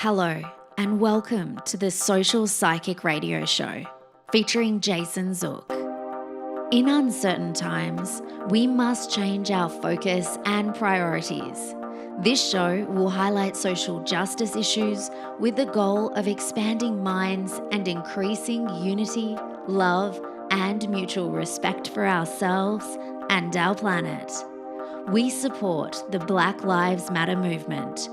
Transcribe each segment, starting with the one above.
Hello, and welcome to the Social Psychic Radio Show, featuring Jason Zook. In uncertain times, we must change our focus and priorities. This show will highlight social justice issues with the goal of expanding minds and increasing unity, love, and mutual respect for ourselves and our planet. We support the Black Lives Matter movement.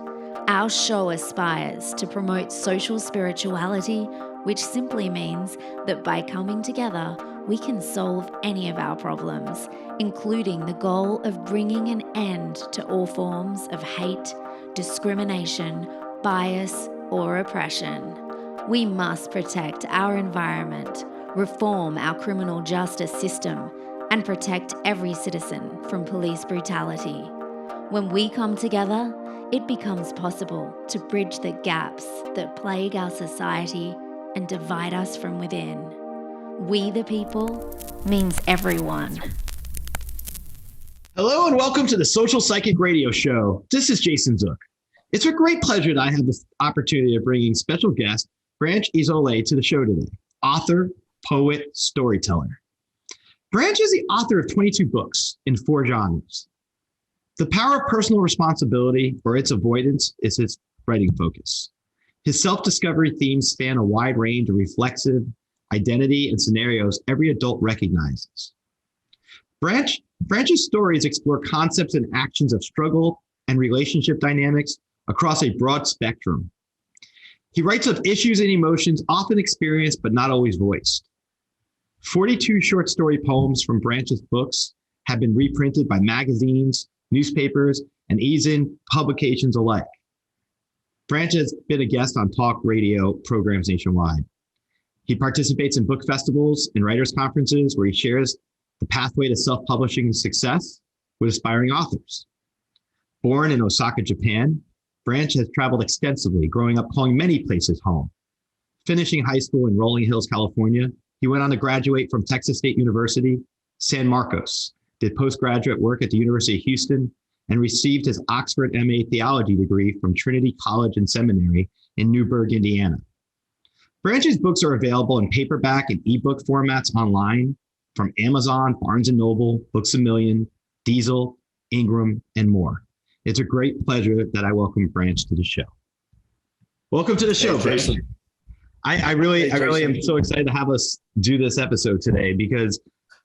Our show aspires to promote social spirituality, which simply means that by coming together, we can solve any of our problems, including the goal of bringing an end to all forms of hate, discrimination, bias, or oppression. We must protect our environment, reform our criminal justice system, and protect every citizen from police brutality. When we come together, it becomes possible to bridge the gaps that plague our society and divide us from within. We the people means everyone. Hello and welcome to the Social Psychic Radio Show. This is Jason Zook. It's a great pleasure that I have the opportunity of bringing special guest Branch Isole to the show today. Author, poet, storyteller. Branch is the author of 22 books in 4 genres. The power of personal responsibility, or its avoidance, is his writing focus. His self-discovery themes span a wide range of reflexive identity and scenarios every adult recognizes. Branch's stories explore concepts and actions of struggle and relationship dynamics across a broad spectrum. He writes of issues and emotions often experienced but not always voiced. 42 short story poems from Branch's books have been reprinted by magazines, newspapers, and e-zine publications alike. Branch has been a guest on talk radio programs nationwide. He participates in book festivals and writers' conferences where he shares the pathway to self-publishing success with aspiring authors. Born in Osaka, Japan, Branch has traveled extensively, growing up calling many places home. Finishing high school in Rolling Hills, California, he went on to graduate from Texas State University, San Marcos, did postgraduate work at the University of Houston, and received his Oxford MA Theology degree from Trinity College and Seminary in Newburgh, Indiana. Branch's books are available in paperback and ebook formats online from Amazon, Barnes & Noble, Books A Million, Diesel, Ingram, and more. It's a great pleasure that I welcome Branch to the show. Welcome to the show, Branch. I really am so excited to have us do this episode today because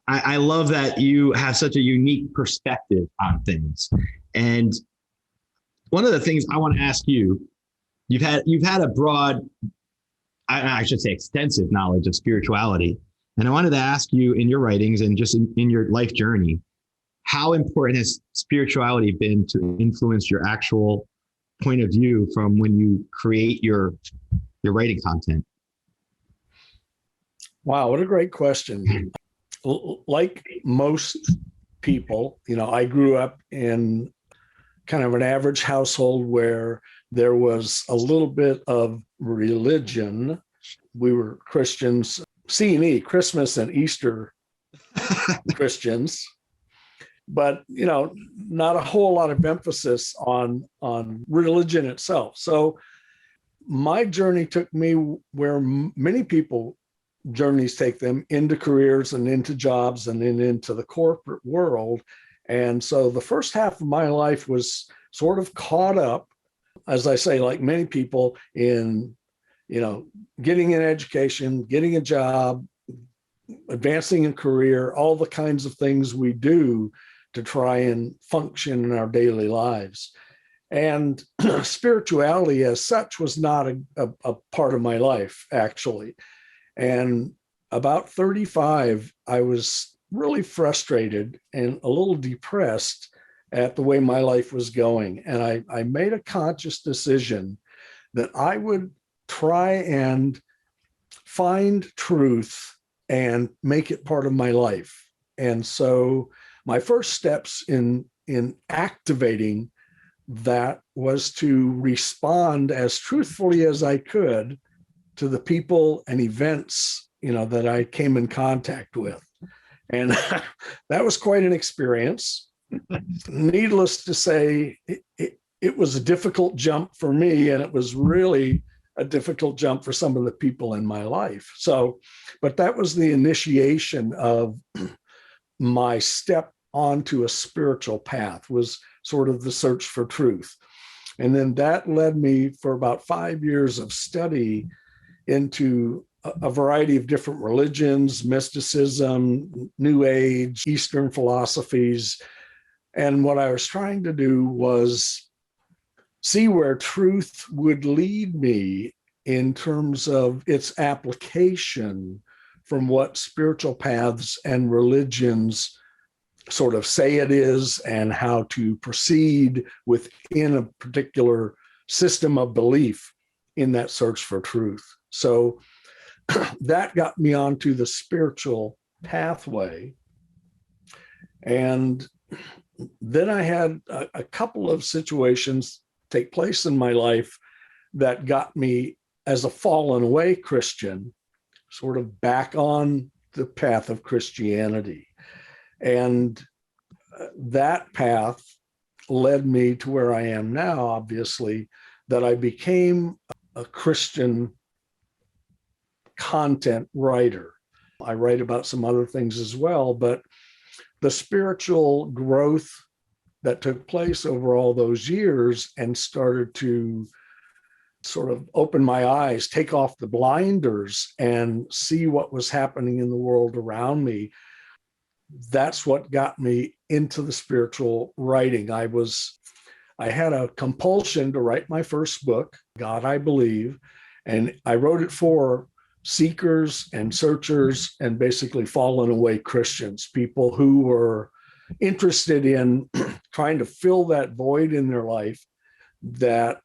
I love that you have such a unique perspective on things. And one of the things I want to ask you, you've had a broad, I should say extensive knowledge of spirituality. And I wanted to ask you in your writings and just in your life journey, how important has spirituality been to influence your actual point of view from when you create your writing content? Wow, what a great question. Like most people, I grew up in kind of an average household where there was a little bit of religion. We were Christians, C&E, Christmas and Easter Christians, but, not a whole lot of emphasis on religion itself. So my journey took me where many people journeys take them, into careers and into jobs and then into the corporate world. And so the first half of my life was sort of caught up, as I say, like many people, in, getting an education, getting a job, advancing a career, all the kinds of things we do to try and function in our daily lives. And spirituality as such was not a part of my life, actually. And about 35, I was really frustrated and a little depressed at the way my life was going. And I made a conscious decision that I would try and find truth and make it part of my life. And so my first steps in activating that was to respond as truthfully as I could to the people and events, that I came in contact with. And that was quite an experience. Needless to say, it it was a difficult jump for me, and it was really a difficult jump for some of the people in my life. So, but that was the initiation of my step onto a spiritual path, was sort of the search for truth. And then that led me for about 5 years of study into a variety of different religions, mysticism, New Age, Eastern philosophies. And what I was trying to do was see where truth would lead me in terms of its application from what spiritual paths and religions sort of say it is, and how to proceed within a particular system of belief in that search for truth. So that got me onto the spiritual pathway. And then I had a couple of situations take place in my life that got me, as a fallen away Christian, sort of back on the path of Christianity. And that path led me to where I am now, obviously, that I became a Christian content writer. I write about some other things as well, but the spiritual growth that took place over all those years and started to sort of open my eyes, take off the blinders, and see what was happening in the world around me. That's what got me into the spiritual writing. I had a compulsion to write my first book, God, I Believe, and I wrote it for seekers and searchers and basically fallen away Christians, people who were interested in trying to fill that void in their life that,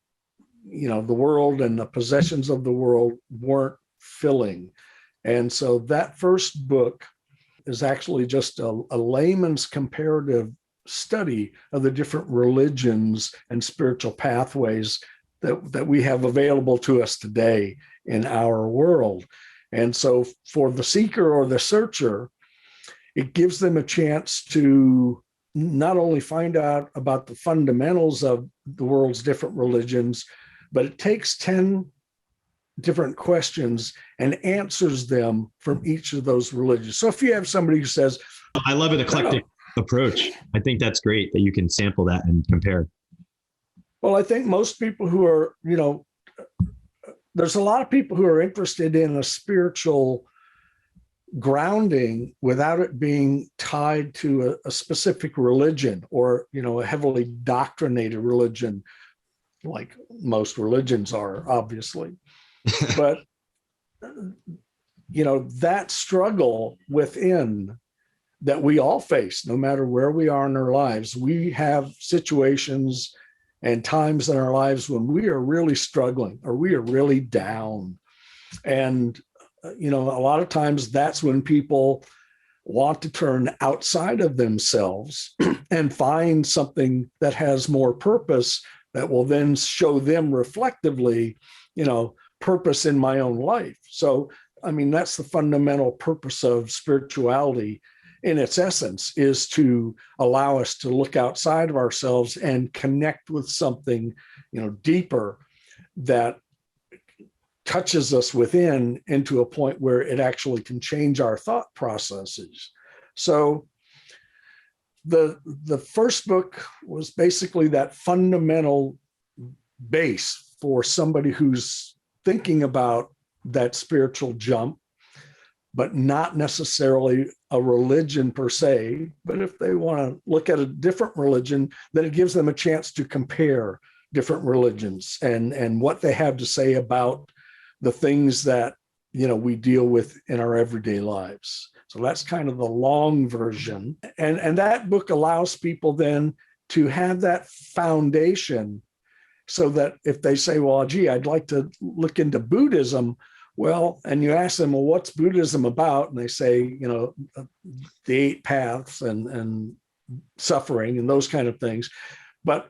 the world and the possessions of the world weren't filling. And so that first book is actually just a layman's comparative study of the different religions and spiritual pathways that we have available to us today in our world. And so for the seeker or the searcher, it gives them a chance to not only find out about the fundamentals of the world's different religions, but it takes 10 different questions and answers them from each of those religions. So if you have somebody who says, I love an eclectic approach. I think that's great that you can sample that and compare. Well, I think most people who are, there's a lot of people who are interested in a spiritual grounding without it being tied to a specific religion or, a heavily doctrinated religion, like most religions are, obviously. But, that struggle within that we all face, no matter where we are in our lives, we have situations and times in our lives when we are really struggling or we are really down. And, a lot of times that's when people want to turn outside of themselves and find something that has more purpose that will then show them reflectively, purpose in my own life. So, that's the fundamental purpose of spirituality in its essence, is to allow us to look outside of ourselves and connect with something, deeper that touches us within into a point where it actually can change our thought processes. So the first book was basically that fundamental base for somebody who's thinking about that spiritual jump, but not necessarily a religion per se. But if they want to look at a different religion, then it gives them a chance to compare different religions and what they have to say about the things that, we deal with in our everyday lives. So that's kind of the long version. And that book allows people then to have that foundation so that if they say, well, gee, I'd like to look into Buddhism, well, and you ask them, well, what's Buddhism about? And they say, the 8 paths and suffering and those kind of things. But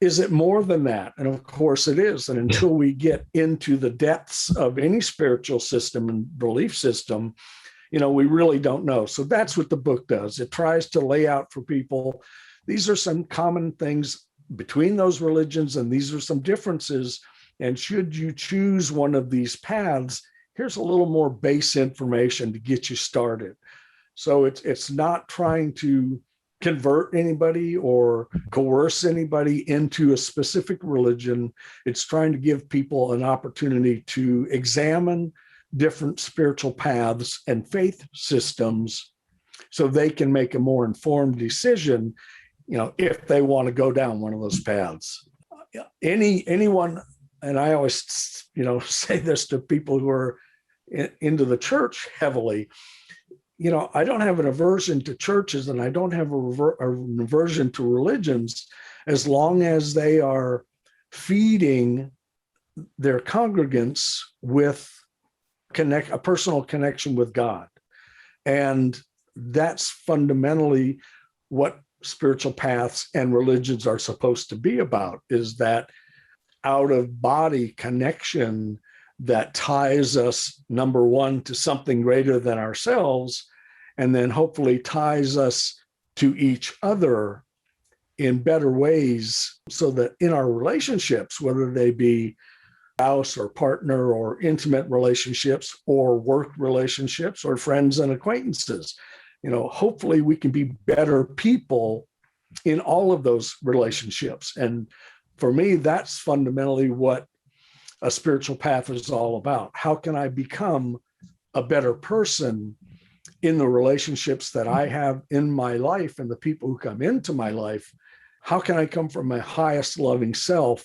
is it more than that? And of course it is. And until we get into the depths of any spiritual system and belief system, we really don't know. So that's what the book does. It tries to lay out for people, these are some common things between those religions, and these are some differences. And should you choose one of these paths, here's a little more base information to get you started. So it's not trying to convert anybody or coerce anybody into a specific religion. It's trying to give people an opportunity to examine different spiritual paths and faith systems so they can make a more informed decision, if they want to go down one of those paths. Anyone, and I always, say this to people who are into the church heavily, I don't have an aversion to churches, and I don't have an aversion to religions, as long as they are feeding their congregants with a personal connection with God. And that's fundamentally what spiritual paths and religions are supposed to be about, is that out of body connection that ties us, number one, to something greater than ourselves, and then hopefully ties us to each other in better ways, so that in our relationships, whether they be spouse or partner or intimate relationships or work relationships or friends and acquaintances, hopefully we can be better people in all of those relationships. And for me, that's fundamentally what a spiritual path is all about. How can I become a better person in the relationships that I have in my life and the people who come into my life? How can I come from my highest loving self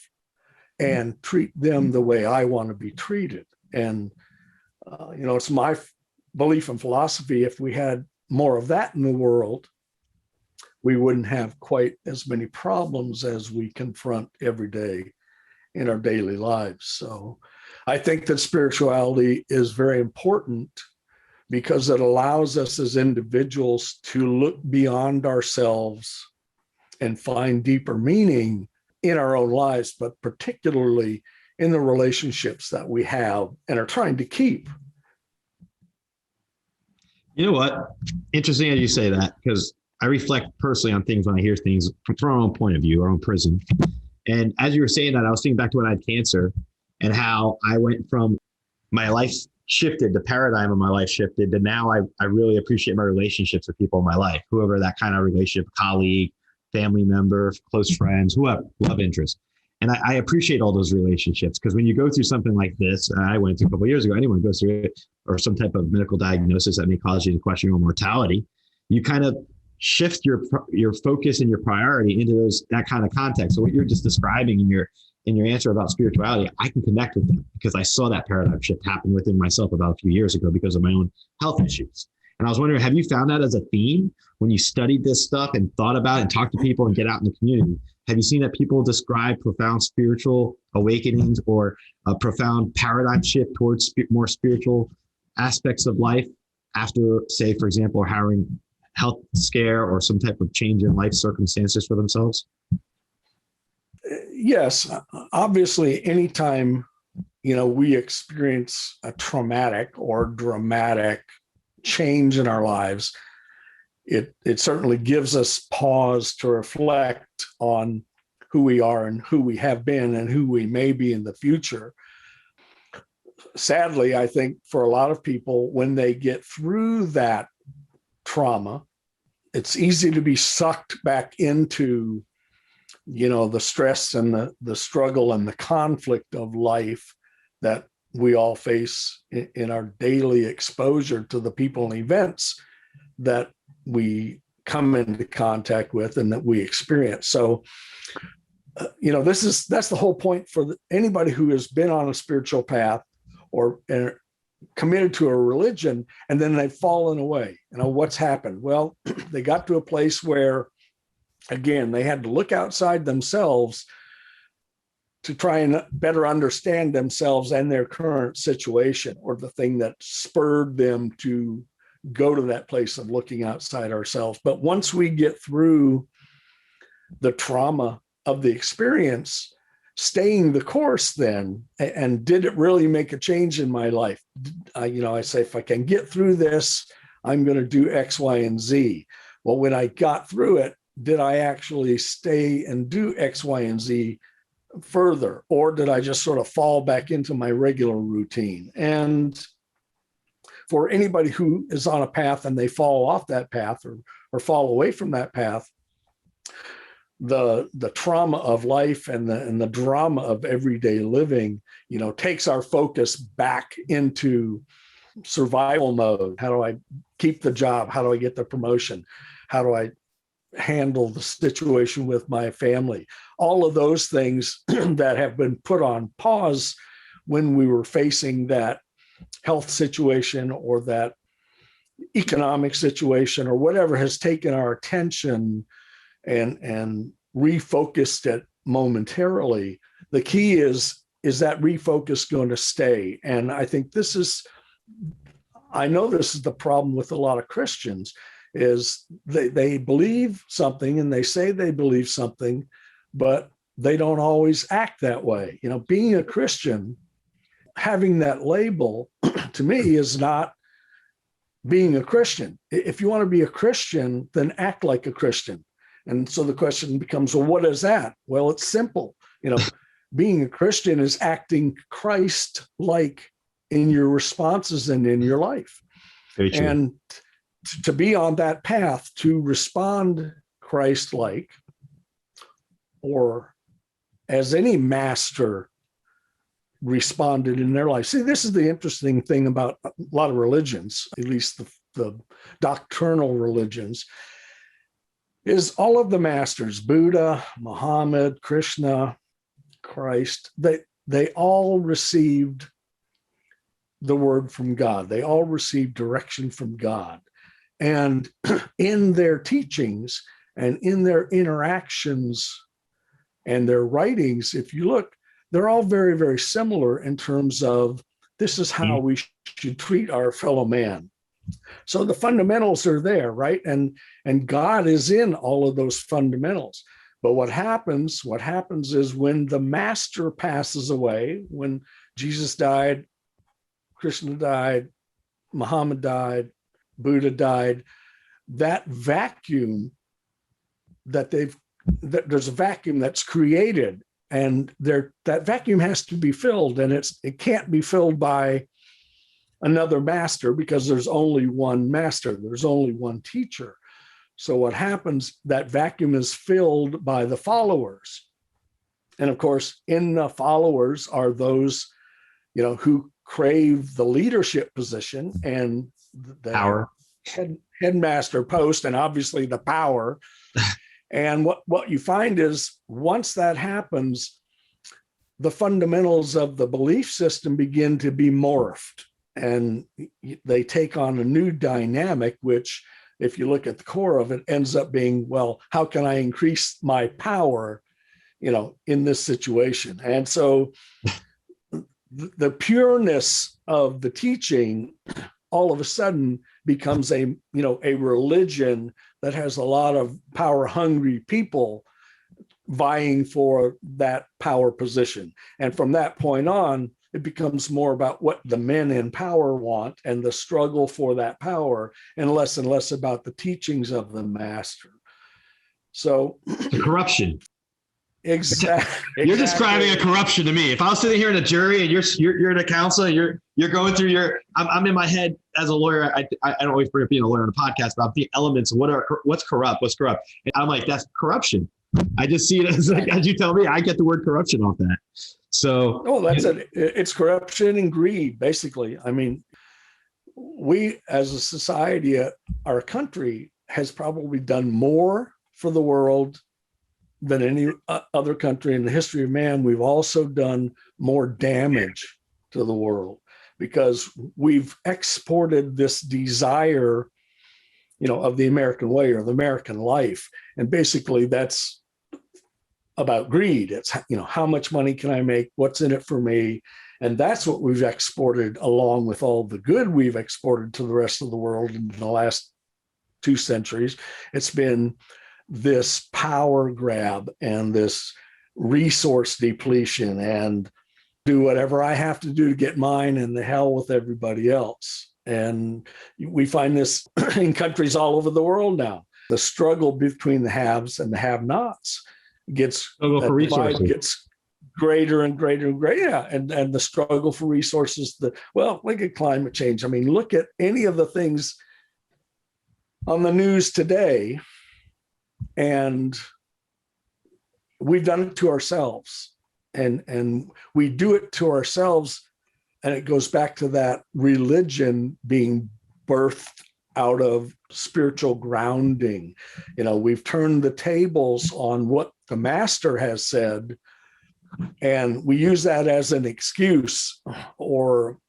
and treat them the way I want to be treated? And, it's my belief and philosophy, if we had more of that in the world, we wouldn't have quite as many problems as we confront every day in our daily lives. So I think that spirituality is very important because it allows us as individuals to look beyond ourselves and find deeper meaning in our own lives, but particularly in the relationships that we have and are trying to keep. You know what? Interesting that you say that, because I reflect personally on things when I hear things from our own point of view, our own prism. And as you were saying that, I was thinking back to when I had cancer and how I went from my life shifted, the paradigm of my life shifted, to now I really appreciate my relationships with people in my life, whoever that kind of relationship, colleague, family member, close friends, whoever, love interest. And I appreciate all those relationships, because when you go through something like this, I went through a couple of years ago, anyone goes through it, or some type of medical diagnosis that may cause you to question your own mortality, you kind of shift your focus and your priority into that kind of context. So what you're just describing in your answer about spirituality, I can connect with them because I saw that paradigm shift happen within myself about a few years ago because of my own health issues. And I was wondering, have you found that as a theme when you studied this stuff and thought about it and talked to people and get out in the community? Have you seen that people describe profound spiritual awakenings or a profound paradigm shift towards more spiritual aspects of life after, say, for example, having health scare or some type of change in life circumstances for themselves? Yes, obviously, anytime, we experience a traumatic or dramatic change in our lives, it certainly gives us pause to reflect on who we are and who we have been and who we may be in the future. Sadly, I think for a lot of people, when they get through that trauma, it's easy to be sucked back into, the stress and the struggle and the conflict of life that we all face in our daily exposure to the people and events that we come into contact with and that we experience. So, that's the whole point for anybody who has been on a spiritual path or committed to a religion, and then they've fallen away. What's happened? Well, they got to a place where, again, they had to look outside themselves to try and better understand themselves and their current situation, or the thing that spurred them to go to that place of looking outside ourselves. But once we get through the trauma of the experience, staying the course then, and did it really make a change in my life? I say, if I can get through this, I'm going to do X, Y, and Z. Well, when I got through it, did I actually stay and do X, Y, and Z further, or did I just sort of fall back into my regular routine? And for anybody who is on a path and they fall off that path or fall away from that path, the trauma of life and the drama of everyday living, takes our focus back into survival mode. How do I keep the job? How do I get the promotion? How do I handle the situation with my family? All of those things that have been put on pause when we were facing that health situation or that economic situation or whatever has taken our attention and refocused it momentarily. The key is that refocus going to stay? And I think I know this is the problem with a lot of Christians, is they believe something and they say they believe something, but they don't always act that way. Being a Christian, having that label to me is not being a Christian. If you want to be a Christian, then act like a Christian. And so the question becomes, well, what is that? Well, it's simple. Being a Christian is acting Christ-like in your responses and in your life. And to be on that path, to respond Christ-like, or as any master responded in their life. See, this is the interesting thing about a lot of religions, at least the doctrinal religions, is all of the masters, Buddha, Muhammad, Krishna, Christ, they all received the word from God. They all received direction from God. And in their teachings and in their interactions and their writings, if you look, they're all very, very similar in terms of this is how we should treat our fellow man. So the fundamentals are there, right? And God is in all of those fundamentals. But what happens is when the master passes away, when Jesus died, Krishna died, Muhammad died, Buddha died, that vacuum there's a vacuum that's created, and that vacuum has to be filled, and it can't be filled by another master because there's only one master, there's only one teacher. So what happens, that vacuum is filled by the followers. And of course, in the followers are those, who crave the leadership position and the power, headmaster post, and obviously the power. And what you find is once that happens, the fundamentals of the belief system begin to be morphed, and they take on a new dynamic, which, if you look at the core of it, ends up being, well, how can I increase my power, in this situation? And so the pureness of the teaching all of a sudden becomes a religion that has a lot of power hungry people vying for that power position. And from that point on, it becomes more about what the men in power want and the struggle for that power, and less about the teachings of the master. So the corruption. Exactly. You're describing a corruption to me. If I was sitting here in a jury and you're in a counsel and you're going through I'm in my head as a lawyer. I don't always bring up being a lawyer on a podcast, but I'm the elements of what's corrupt. And I'm like, that's corruption. I just see it as as you tell me, I get the word corruption off that. So that's it. It's corruption and greed, basically. I mean, we as a society, our country has probably done more for the world than any other country in the history of man. We've also done more damage to the world because we've exported this desire, of the American way or the American life. And basically that's about greed. It's, how much money can I make? What's in it for me? And that's what we've exported, along with all the good we've exported to the rest of the world in the last 2 centuries. It's been this power grab and this resource depletion and do whatever I have to do to get mine and the hell with everybody else. And we find this in countries all over the world now. the struggle between the haves and the have-nots gets greater and greater and greater. Yeah. And the struggle for resources, look at climate change. I mean, look at any of the things on the news today, and we've done it to ourselves. And we do it to ourselves. And it goes back to that religion being birthed out of spiritual grounding. We've turned the tables on what the master has said, and we use that as an excuse or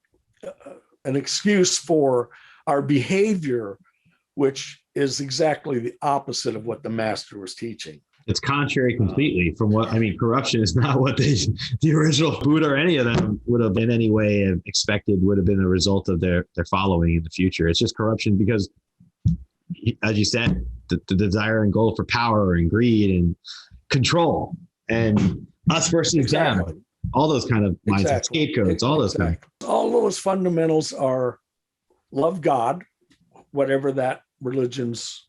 an excuse for our behavior, which is exactly the opposite of what the master was teaching. It's contrary completely from corruption is not what the original Buddha or any of them would have in any way expected would have been a result of their following in the future. It's just corruption because, as you said, the desire and goal for power and greed and control and us versus them, all those kind of mindset, scapegoats, all those kind of. All those fundamentals are love God, whatever that religion's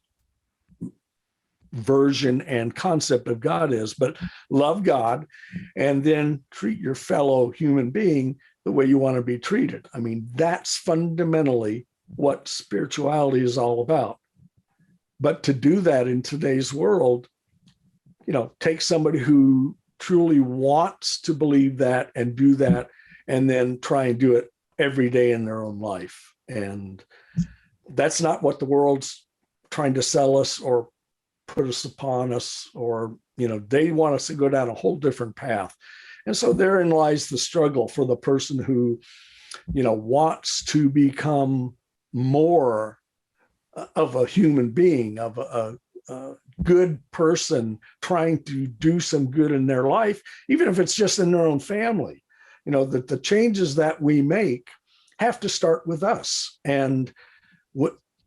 version and concept of God is, but love God and then treat your fellow human being the way you want to be treated. I mean, that's fundamentally what spirituality is all about. But to do that in today's world, take somebody who truly wants to believe that and do that, and then try and do it every day in their own life. And that's not what the world's trying to sell us or put us upon us, or they want us to go down a whole different path. And so therein lies the struggle for the person who wants to become more of a human being, of a good person, trying to do some good in their life, even if it's just in their own family. That the changes that we make have to start with us. And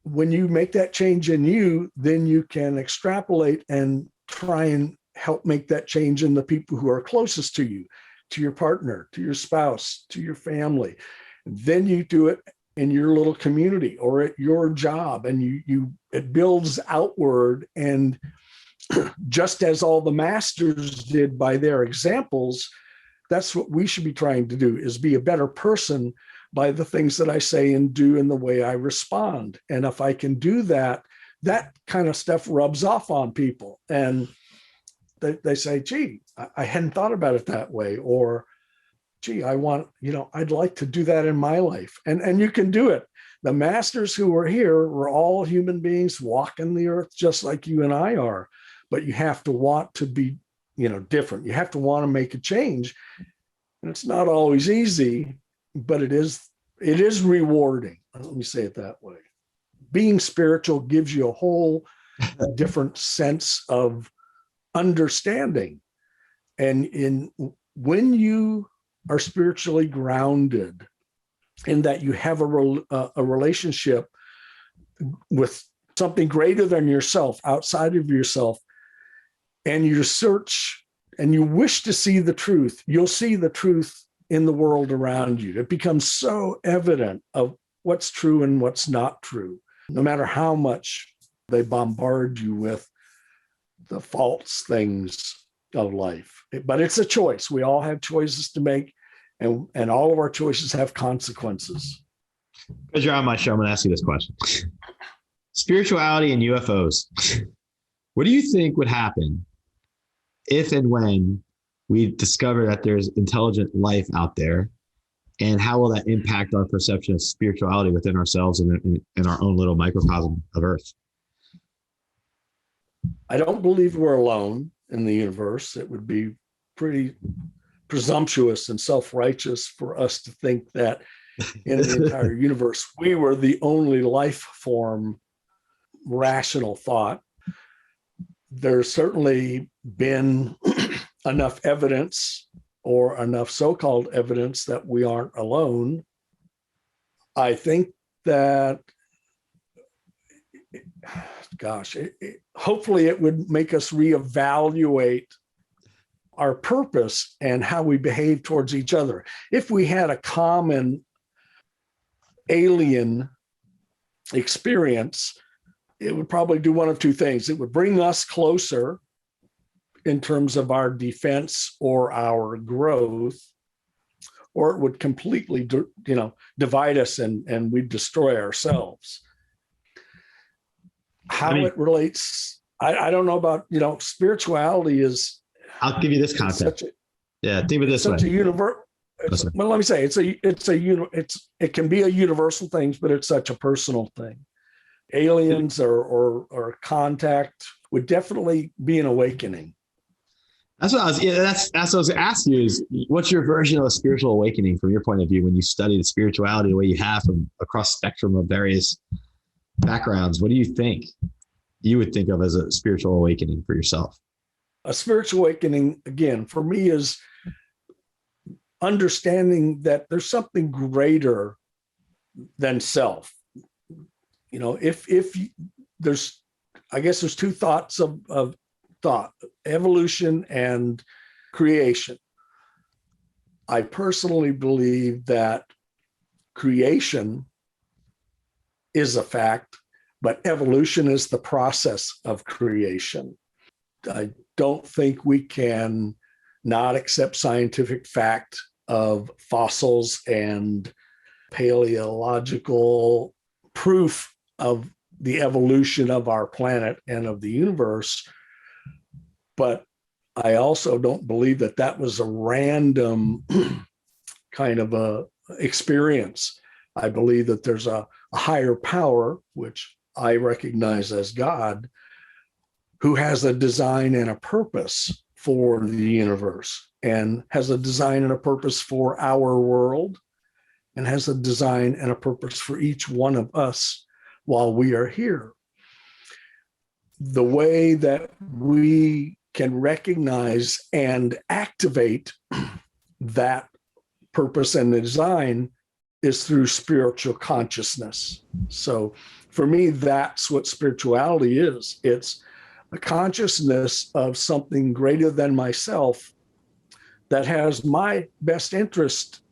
when you make that change in you, then you can extrapolate and try and help make that change in the people who are closest to you, to your partner, to your spouse, to your family. Then you do it in your little community or at your job, and it builds outward. And just as all the masters did by their examples, that's what we should be trying to do, is be a better person by the things that I say and do and the way I respond. And if I can do that, that kind of stuff rubs off on people. And they say, gee, I hadn't thought about it that way. Or, gee, I'd like to do that in my life. And you can do it. The masters who were here were all human beings walking the earth just like you and I are. But you have to want to be, different. You have to want to make a change. And it's not always easy, but it is rewarding. Let me say it that way. Being spiritual gives you a whole different sense of understanding. And when you are spiritually grounded in that you have a relationship with something greater than yourself, outside of yourself, and you search and you wish to see the truth, you'll see the truth in the world around you. It becomes so evident of what's true and what's not true, no matter how much they bombard you with the false things of life. But it's a choice. We all have choices to make, and all of our choices have consequences. Because you're on my show, I'm going to ask you this question. Spirituality and UFOs. What do you think would happen if and when we discover that there's intelligent life out there, and how will that impact our perception of spirituality within ourselves and in our own little microcosm of Earth? I don't believe we're alone in the universe. It would be pretty presumptuous and self-righteous for us to think that in the entire universe, we were the only life form rational thought. There's certainly been enough evidence, or enough so-called evidence, that we aren't alone. I think that, hopefully it would make us reevaluate our purpose and how we behave towards each other. If we had a common alien experience, it would probably do one of two things. It would bring us closer in terms of our defense or our growth, or it would completely, divide us and we'd destroy ourselves. How it relates, I don't know about, spirituality is. I'll give you this concept. Think of it this way. Such a universe. Well, let me say it can be a universal thing, but it's such a personal thing. Aliens or contact would definitely be an awakening. That's what I was asking you is, what's your version of a spiritual awakening from your point of view when you study the spirituality the way you have from across spectrum of various backgrounds? What do you think you would think of as a spiritual awakening for yourself? A spiritual awakening, again, for me is understanding that there's something greater than self. If there's, I guess there's two thoughts of thought: evolution and creation. I personally believe that creation is a fact, but evolution is the process of creation. I don't think we can not accept scientific fact of fossils and paleological proof of the evolution of our planet and of the universe. But I also don't believe that was a random kind of a experience. I believe that there's a higher power, which I recognize as God, who has a design and a purpose for the universe, and has a design and a purpose for our world, and has a design and a purpose for each one of us while we are here. The way that we can recognize and activate that purpose and the design is through spiritual consciousness. So for me, that's what spirituality is. It's a consciousness of something greater than myself that has my best interest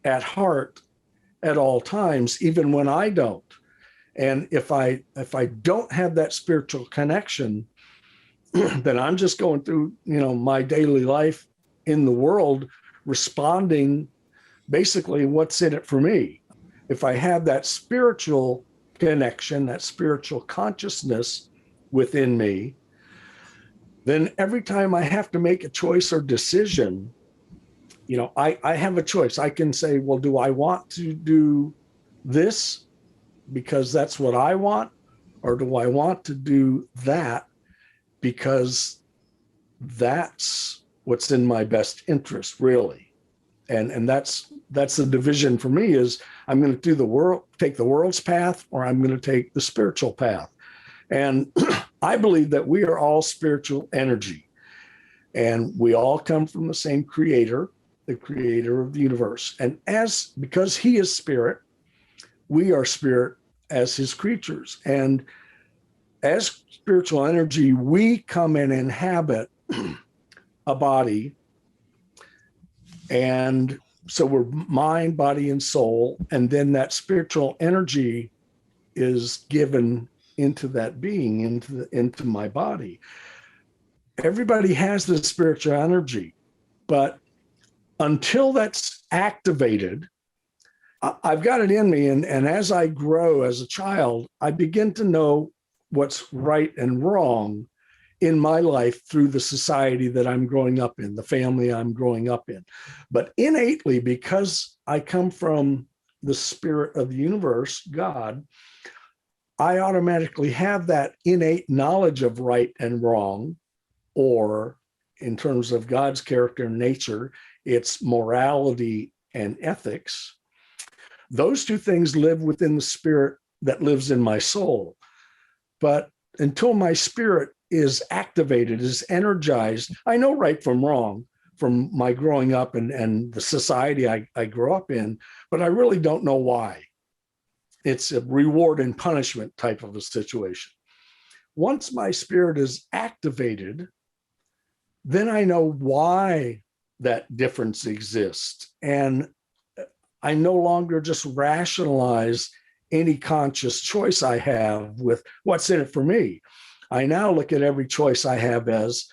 at heart at all times, even when I don't. And if I don't have that spiritual connection, then I'm just going through, my daily life in the world, responding basically what's in it for me. If I have that spiritual connection, that spiritual consciousness within me, then every time I have to make a choice or decision, I have a choice. I can say, well, do I want to do this because that's what I want? Or do I want to do that because that's what's in my best interest, really? And that's the division for me, is I'm going to take the world's path, or I'm going to take the spiritual path. And I believe that we are all spiritual energy, and we all come from the same creator, the creator of the universe. And because he is spirit, we are spirit as his creatures. And as spiritual energy, we come and inhabit a body. And so we're mind, body, and soul. And then that spiritual energy is given into that being, into my body. Everybody has this spiritual energy, but until that's activated, I've got it in me. And as I grow as a child, I begin to know what's right and wrong in my life through the society that I'm growing up in, the family I'm growing up in. But innately, because I come from the spirit of the universe, God, I automatically have that innate knowledge of right and wrong, or in terms of God's character and nature, it's morality and ethics. Those two things live within the spirit that lives in my soul. But until my spirit is activated, is energized, I know right from wrong from my growing up and the society I grew up in, but I really don't know why. It's a reward and punishment type of a situation. Once my spirit is activated, then I know why that difference exists. And I no longer just rationalize any conscious choice I have with what's in it for me. I now look at every choice I have as,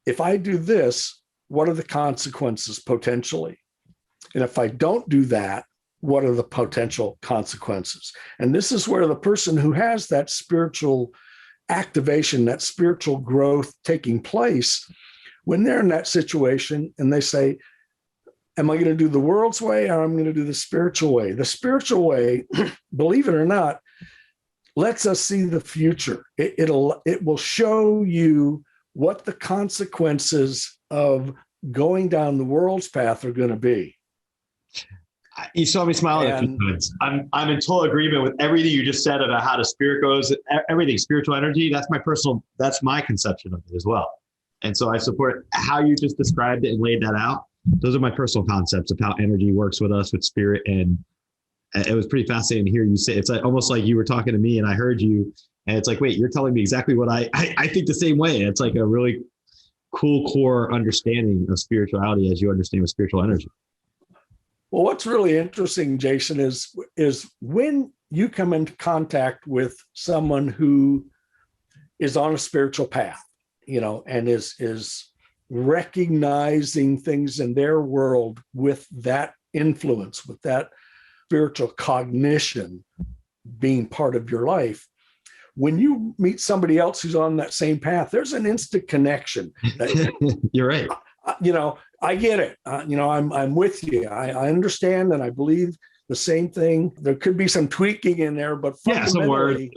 if I do this, what are the consequences potentially? And if I don't do that, what are the potential consequences? And this is where the person who has that spiritual activation, that spiritual growth taking place, when they're in that situation and they say, am I going to do the world's way or I'm going to do the spiritual way? The spiritual way, believe it or not, lets us see the future. It will show you what the consequences of going down the world's path are going to be. You saw me smiling a few times. I'm in total agreement with everything you just said about how the spirit goes, everything, spiritual energy. That's my conception of it as well. And so I support how you just described it and laid that out. Those are my personal concepts of how energy works with us, with spirit. And it was pretty fascinating to hear you say, it's like, almost like you were talking to me and I heard you, and it's like, wait, you're telling me exactly what I think the same way. It's like a really cool core understanding of spirituality as you understand with spiritual energy. Well, what's really interesting, Jason, is when you come into contact with someone who is on a spiritual path, and is recognizing things in their world with that influence, with that spiritual cognition being part of your life. When you meet somebody else who's on that same path, there's an instant connection. You're right. I get it. I'm with you. I understand and I believe the same thing. There could be some tweaking in there, but fundamentally,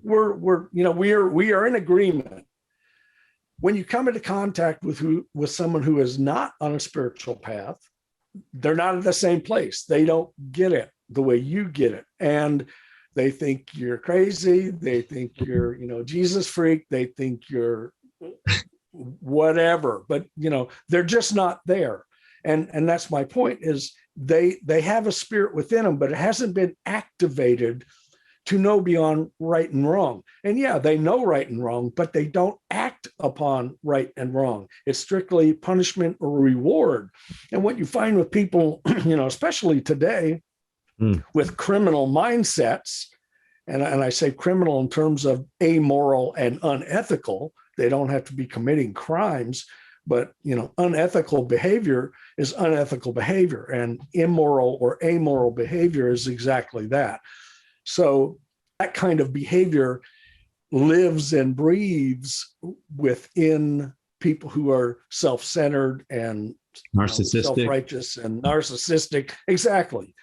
we are in agreement. When you come into contact with someone who is not on a spiritual path, they're not at the same place. They don't get it the way you get it, and they think you're crazy. They think you're, Jesus freak. They think you're whatever, but they're just not there. And that's my point, is they have a spirit within them, but it hasn't been activated to know beyond right and wrong. And yeah, they know right and wrong, but they don't act upon right and wrong. It's strictly punishment or reward. And what you find with people, especially today, with criminal mindsets, and I say criminal in terms of amoral and unethical, they don't have to be committing crimes, but unethical behavior is unethical behavior, and immoral or amoral behavior is exactly that. So that kind of behavior lives and breathes within people who are self-centered and narcissistic, self-righteous and narcissistic. Exactly.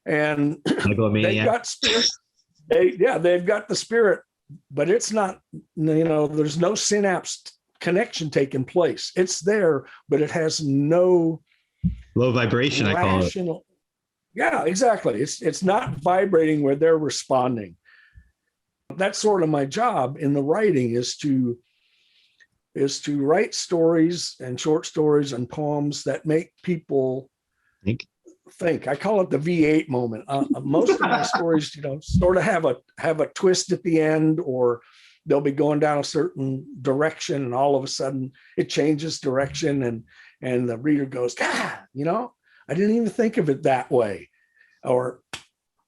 And they've got spirit. They've got the spirit, but it's not, there's no synapse connection taking place. It's there, but it has no low vibration, I call it. Yeah, exactly. It's not vibrating where they're responding. That's sort of my job in the writing, is to write stories and short stories and poems that make people think. I call it the V8 moment. Most of my stories, sort of have a twist at the end, or they'll be going down a certain direction, and all of a sudden it changes direction, and the reader goes, I didn't even think of it that way. Or,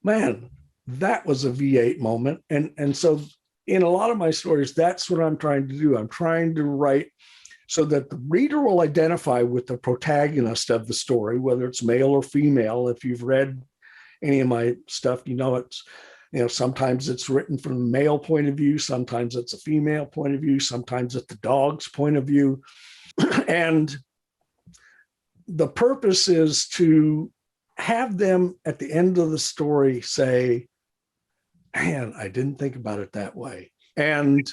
man, that was a V8 moment. And so in a lot of my stories, that's what I'm trying to do. I'm trying to write so that the reader will identify with the protagonist of the story, whether it's male or female. If you've read any of my stuff, it's, sometimes it's written from a male point of view, sometimes it's a female point of view, sometimes it's the dog's point of view. And the purpose is to have them at the end of the story say, man, I didn't think about it that way. And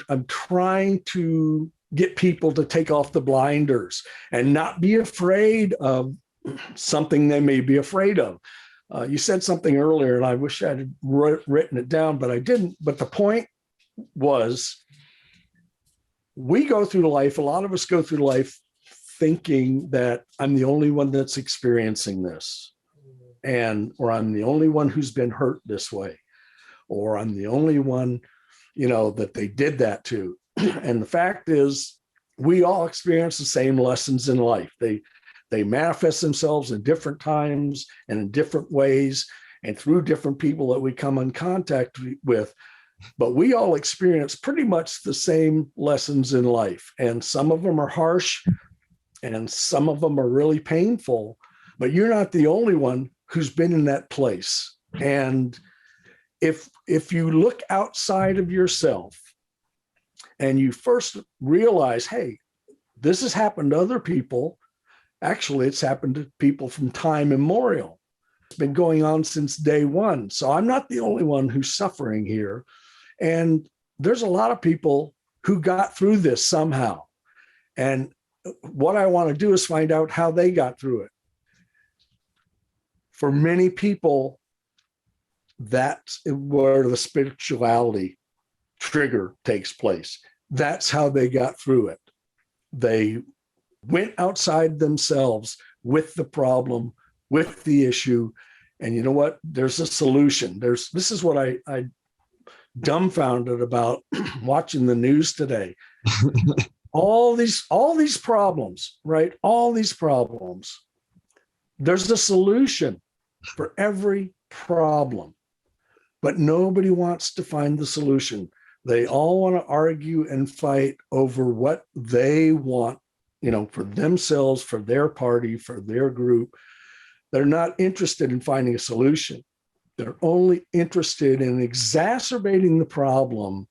I'm trying to get people to take off the blinders and not be afraid of something they may be afraid of. You said something earlier, and I wish I had written it down, but I didn't. But the point was, we go through life, a lot of us go through life thinking that I'm the only one that's experiencing this, or I'm the only one who's been hurt this way, or I'm the only one, that they did that to. And the fact is, we all experience the same lessons in life. They manifest themselves in different times and in different ways. and through different people that we come in contact with. But we all experience pretty much the same lessons in life. And some of them are harsh and some of them are really painful, but you're not the only one who's been in that place. And if you look outside of yourself and you first realize, hey, this has happened to other people. Actually, it's happened to people from time immemorial. It's been going on since day one. So I'm not the only one who's suffering here. And there's a lot of people who got through this somehow. And what I want to do is find out how they got through it. For many people, that's where the spirituality trigger takes place. That's how they got through it. They went outside themselves with the problem, with the issue. And you know what? There's a solution. This is what I dumbfounded about watching the news today. all these problems, right? All these problems. There's a solution for every problem, but nobody wants to find the solution. They all want to argue and fight over what they want, for themselves, for their party, for their group. They're not interested in finding a solution. They're only interested in exacerbating the problem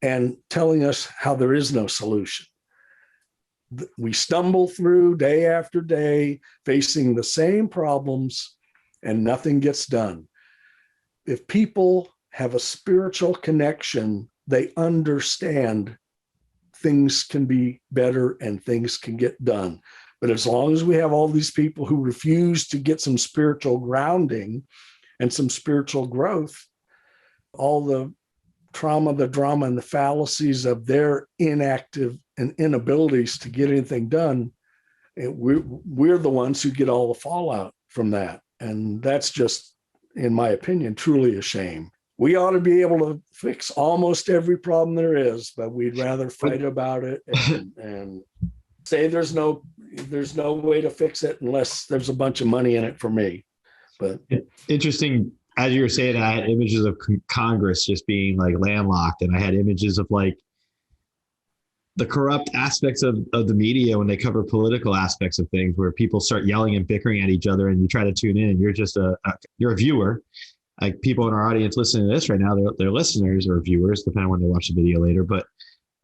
and telling us how there is no solution. We stumble through day after day, facing the same problems, and nothing gets done. If people have a spiritual connection, they understand things can be better and things can get done. But as long as we have all these people who refuse to get some spiritual grounding and some spiritual growth, all the trauma, the drama, and the fallacies of their inactive and inabilities to get anything done, we're the ones who get all the fallout from that. And that's just, in my opinion, truly a shame. We ought to be able to fix almost every problem there is, but we'd rather fight about it and say there's no way to fix it unless there's a bunch of money in it for me. But interesting, as you were saying, I had images of Congress just being like landlocked, and I had images of like the corrupt aspects of the media when they cover political aspects of things, where people start yelling and bickering at each other, and you try to tune in, and you're just you're a viewer. Like people in our audience listening to this right now, they're listeners or viewers, depending on when they watch the video later. But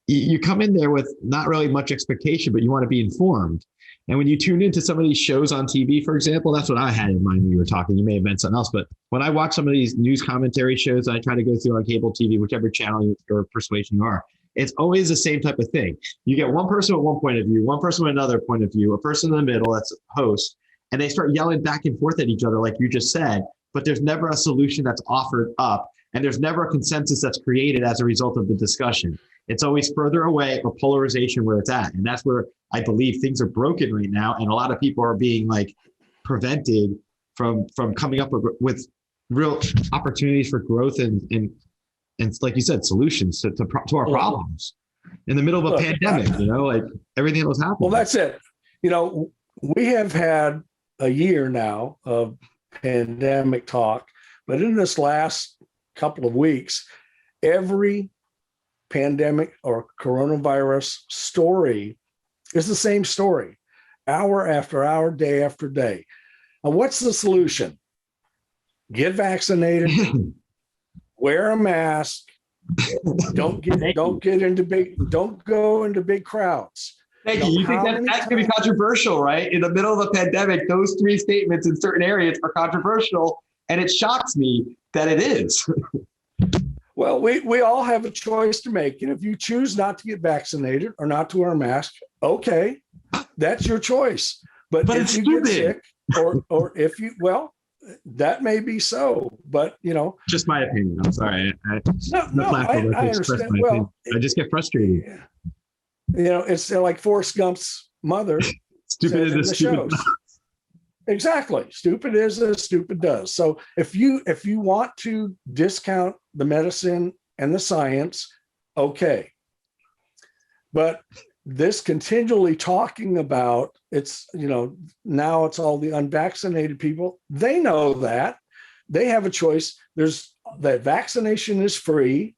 you come in there with not really much expectation, but you want to be informed. And when you tune into some of these shows on TV, for example, that's what I had in mind when you were talking. You may have meant something else, but when I watch some of these news commentary shows, I try to go through on cable TV, whichever channel or persuasion you are. It's always the same type of thing. You get one person with one point of view, one person with another point of view, a person in the middle that's a host, and they start yelling back and forth at each other, like you just said. But there's never a solution that's offered up, and there's never a consensus that's created as a result of the discussion. It's always further away or polarization where it's at. And that's where I believe things are broken right now. And a lot of people are being like prevented from coming up with real opportunities for growth and like you said, solutions to our problems in the middle of a pandemic, like everything that was happening. Well, that's it. We have had a year now of pandemic talk, but in this last couple of weeks, every pandemic or coronavirus story is the same story, hour after hour, day after day. Now, what's the solution? Get vaccinated, wear a mask, don't go into big crowds. Thank you. You think that's going to be controversial, right? In the middle of a pandemic, those three statements in certain areas are controversial, and it shocks me that it is. Well, we all have a choice to make. And if you choose not to get vaccinated or not to wear a mask, okay, that's your choice. But if you get sick or if you, that may be so, but just my opinion. I'm sorry. I understand. Well, I just get frustrated. It's like Forrest Gump's mother. Stupid is a stupid does. Exactly. Stupid is as stupid does. So if you want to discount the medicine and the science, okay. But this continually talking about now it's all the unvaccinated people. They know that. they have a choice. There's that vaccination is free.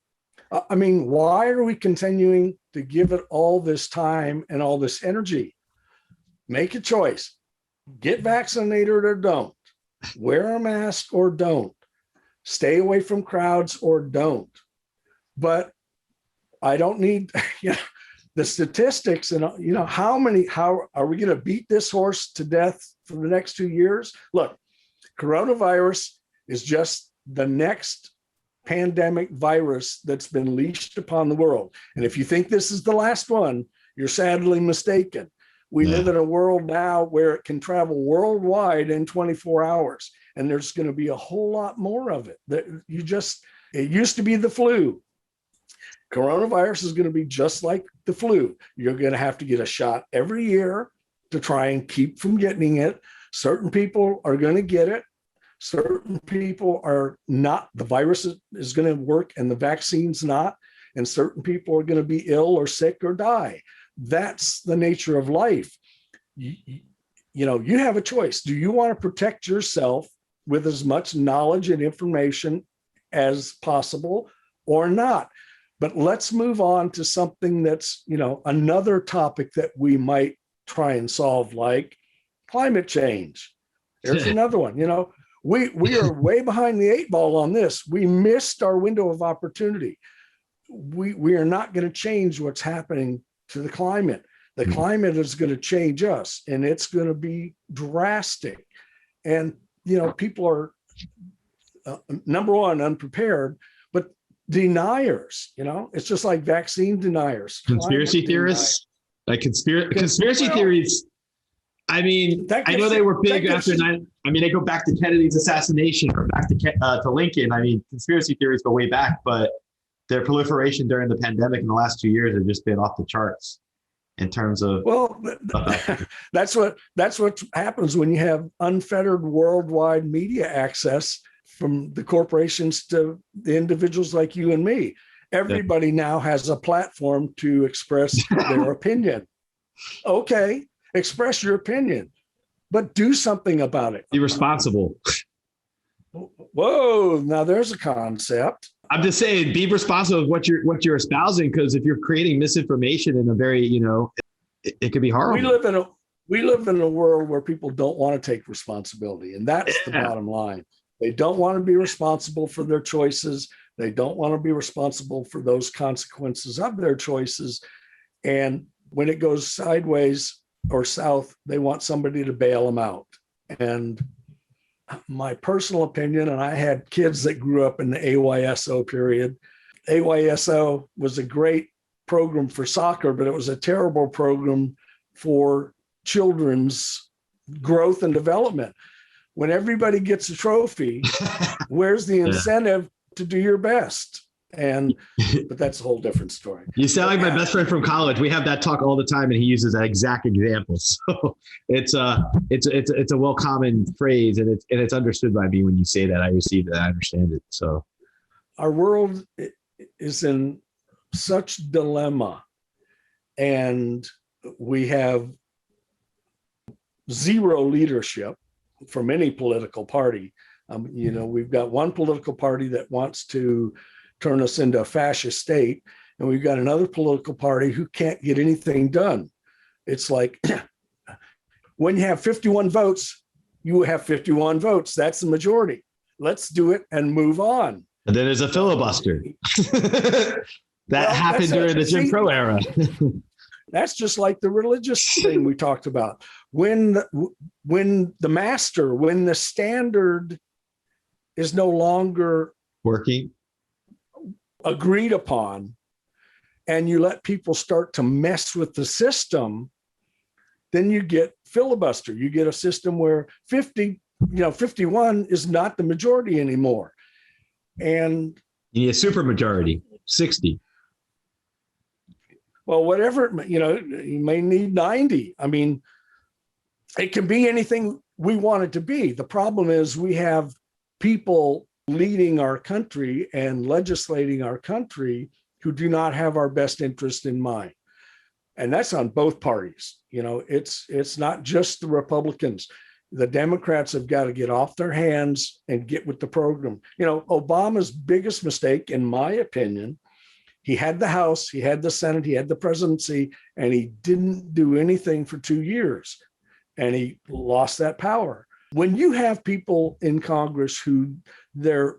I mean, why are we continuing to give it all this time and all this energy? Make a choice. Get vaccinated or don't. Wear a mask or don't. Stay away from crowds or don't. But I don't need, the statistics and, how are we going to beat this horse to death for the next 2 years? Look, coronavirus is just the next pandemic virus that's been leashed upon the world. And if you think this is the last one, you're sadly mistaken. We live in a world now where it can travel worldwide in 24 hours, and there's going to be a whole lot more of it. It used to be the flu. Coronavirus is going to be just like the flu. You're going to have to get a shot every year to try and keep from getting it. Certain people are going to get it. Certain people are not. The virus is going to work and the vaccine's not. And certain people are going to be ill or sick or die. That's the nature of life. You have a choice. Do you want to protect yourself with as much knowledge and information as possible or not? But let's move on to something that's, another topic that we might try and solve, like climate change. There's another one. We are way behind the 8 ball on this. We missed our window of opportunity. We are not going to change what's happening to the climate. The climate is going to change us, and it's going to be drastic. And, people are, number one, unprepared, but deniers, it's just like vaccine deniers. Conspiracy theorists, conspiracy theories. I mean, I know they were big after 9. I mean, they go back to Kennedy's assassination or back to Lincoln. I mean, conspiracy theories go way back, but their proliferation during the pandemic in the last 2 years have just been off the charts in terms of. Well, that's what happens when you have unfettered worldwide media access from the corporations to the individuals like you and me. Everybody now has a platform to express their opinion. Okay. Express your opinion, but do something about it. Be responsible. Whoa, now there's a concept. I'm just saying, be responsible of what you're espousing, because if you're creating misinformation in a very, it could be horrible. We live in a world where people don't want to take responsibility, and that's the bottom line. They don't want to be responsible for their choices. They don't want to be responsible for those consequences of their choices. And when it goes sideways or south, they want somebody to bail them out. And my personal opinion, and I had kids that grew up in the AYSO period. AYSO was a great program for soccer, but it was a terrible program for children's growth and development. When everybody gets a trophy, where's the incentive to do your best? But that's a whole different story. You sound like my best friend from college. We have that talk all the time, and he uses that exact example. So it's a well common phrase, and it's understood by me when you say that. I receive it. I understand it. So our world is in such dilemma, and we have zero leadership from any political party. We've got one political party that wants to turn us into a fascist state, and we've got another political party who can't get anything done. It's like when you have 51 votes, you have 51 votes. That's the majority. Let's do it and move on. And then there's a filibuster. That happened during the Jim Crow era. That's just like the religious thing we talked about. When the standard is no longer working, agreed upon, and you let people start to mess with the system, then you get filibuster. You get a system where 51 is not the majority anymore. And you need a supermajority, 60. Well, whatever, you may need 90. I mean, it can be anything we want it to be. The problem is we have people leading our country and legislating our country who do not have our best interest in mind. And that's on both parties. It's not just the Republicans. The Democrats have got to get off their hands and get with the program. You know, Obama's biggest mistake, in my opinion, he had the House, he had the Senate, he had the presidency, and he didn't do anything for 2 years. And he lost that power. When you have people in Congress who their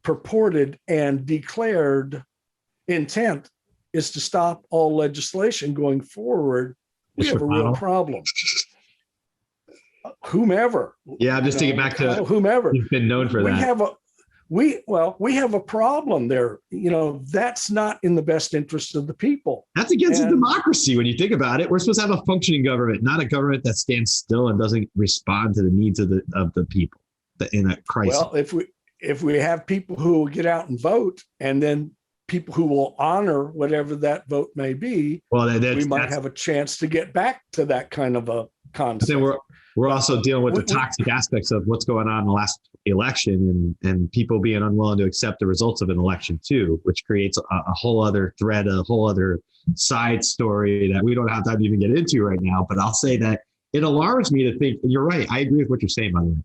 purported and declared intent is to stop all legislation going forward, we have a real problem. Whomever. Yeah, I'm just thinking back to whomever. You've been known for that. We have a problem there. You know, that's not in the best interest of the people. That's against a democracy when you think about it. We're supposed to have a functioning government, not a government that stands still and doesn't respond to the needs of the people in a crisis. Well, if we have people who will get out and vote, and then people who will honor whatever that vote may be, well, we might have a chance to get back to that kind of a concept. Then we're also dealing with the toxic aspects of what's going on in the last election and people being unwilling to accept the results of an election too, which creates a whole other thread, a whole other side story that we don't have time to even get into right now. But I'll say that it alarms me to think, and you're right, I agree with what you're saying, by the way.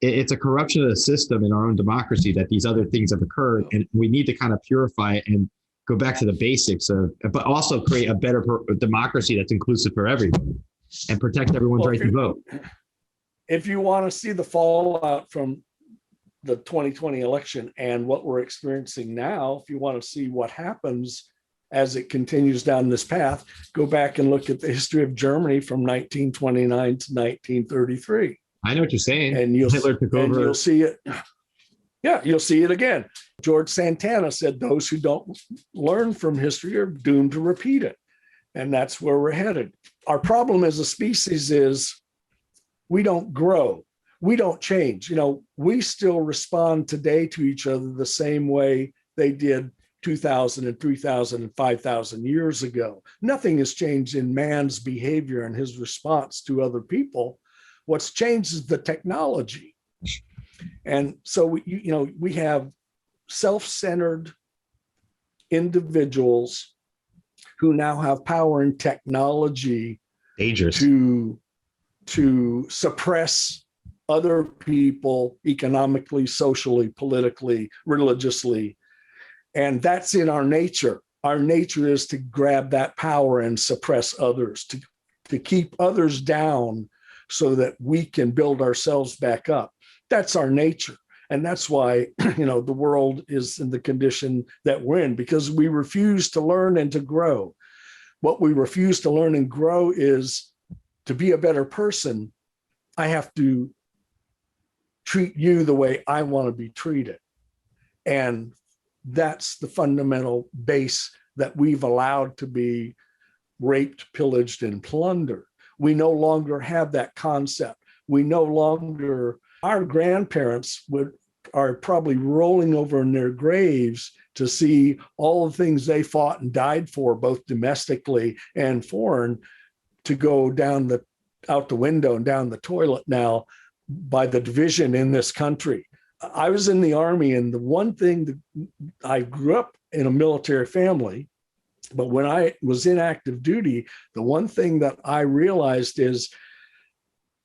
It's a corruption of the system in our own democracy that these other things have occurred, and we need to kind of purify it and go back to the basics but also create a better democracy that's inclusive for everybody and protect everyone's right to vote. If you want to see the fallout from the 2020 election and what we're experiencing now, if you want to see what happens as it continues down this path, go back and look at the history of Germany from 1929 to 1933. I know what you're saying. And you'll see it. Yeah, you'll see it again. George Santana said those who don't learn from history are doomed to repeat it. And that's where we're headed. Our problem as a species is we don't grow. We don't change. You know, we still respond today to each other the same way they did 2,000 and 3,000 and 5,000 years ago. Nothing has changed in man's behavior and his response to other people. What's changed is the technology. And so, we have self-centered individuals who now have power and technology to suppress other people economically, socially, politically, religiously. And that's in our nature. Our nature is to grab that power and suppress others, to keep others down so that we can build ourselves back up. That's our nature. And that's why, the world is in the condition that we're in, because we refuse to learn and to grow. What we refuse to learn and grow is to be a better person. I have to treat you the way I want to be treated. And that's the fundamental base that we've allowed to be raped, pillaged, and plundered. We no longer have that concept. Our grandparents are probably rolling over in their graves to see all the things they fought and died for, both domestically and foreign, to go out the window and down the toilet now by the division in this country. I was in the Army, and the one thing that I grew up in a military family, but when I was in active duty, the one thing that I realized is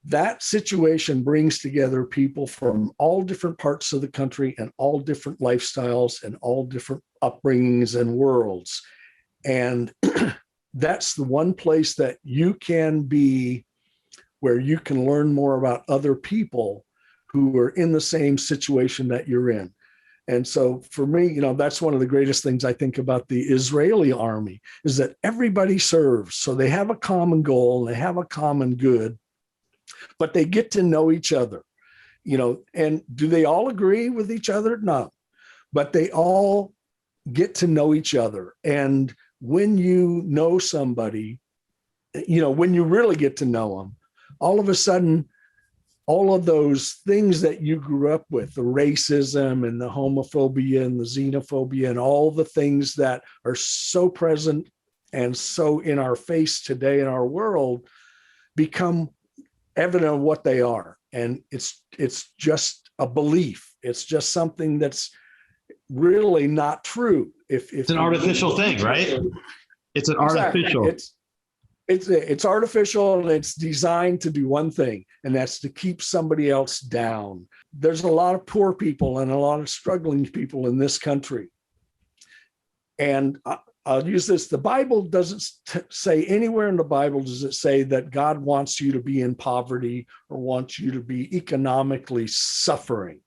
that situation brings together people from all different parts of the country and all different lifestyles and all different upbringings and worlds. And that's the one place that you can be where you can learn more about other people who are in the same situation that you're in. And so for me, that's one of the greatest things I think about the Israeli army, is that everybody serves. So they have a common goal, they have a common good, but they get to know each other, and do they all agree with each other? No, but they all get to know each other. And when you know somebody, when you really get to know them, all of a sudden, all of those things that you grew up with, the racism and the homophobia and the xenophobia and all the things that are so present and so in our face today in our world, become evident of what they are. And it's just a belief. It's just something that's really not true. If it's an artificial thing, right? It's an artificial. It's artificial, and it's designed to do one thing, and that's to keep somebody else down. There's a lot of poor people and a lot of struggling people in this country. And I'll use this. The Bible doesn't say anywhere in the Bible does it say that God wants you to be in poverty or wants you to be economically suffering.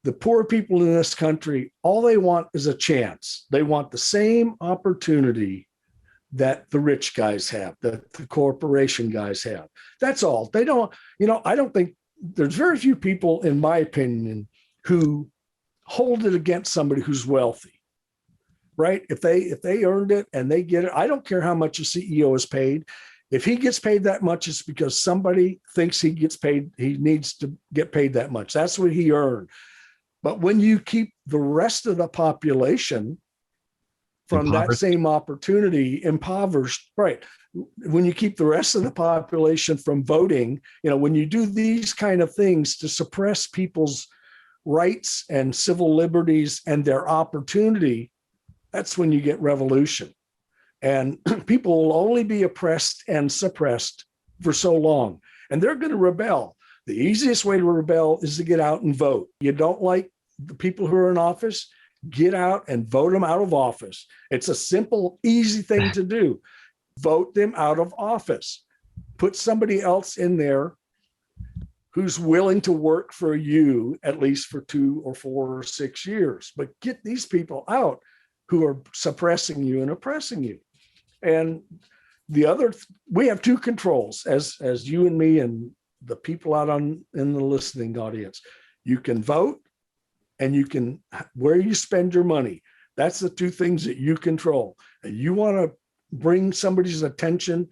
The poor people in this country, all they want is a chance. They want the same opportunity that the rich guys have, that the corporation guys have. That's all. They don't, I don't think there's very few people, in my opinion, who hold it against somebody who's wealthy, right? If they earned it and they get it, I don't care how much a CEO is paid. If he gets paid that much, it's because somebody thinks he needs to get paid that much. That's what he earned. But when you keep the rest of the population from that same opportunity impoverished, right? When you keep the rest of the population from voting, when you do these kind of things to suppress people's rights and civil liberties and their opportunity, that's when you get revolution. And people will only be oppressed and suppressed for so long, and they're going to rebel. The easiest way to rebel is to get out and vote. You don't like the people who are in office, get out and vote them out of office. It's a simple, easy thing to do. Vote them out of office. Put somebody else in there who's willing to work for you at least for 2 or 4 or 6 years. But get these people out who are suppressing you and oppressing you. And we have 2 controls as you and me and the people out in the listening audience. You can vote, and you can, where you spend your money. That's the 2 things that you control. And you want to bring somebody's attention,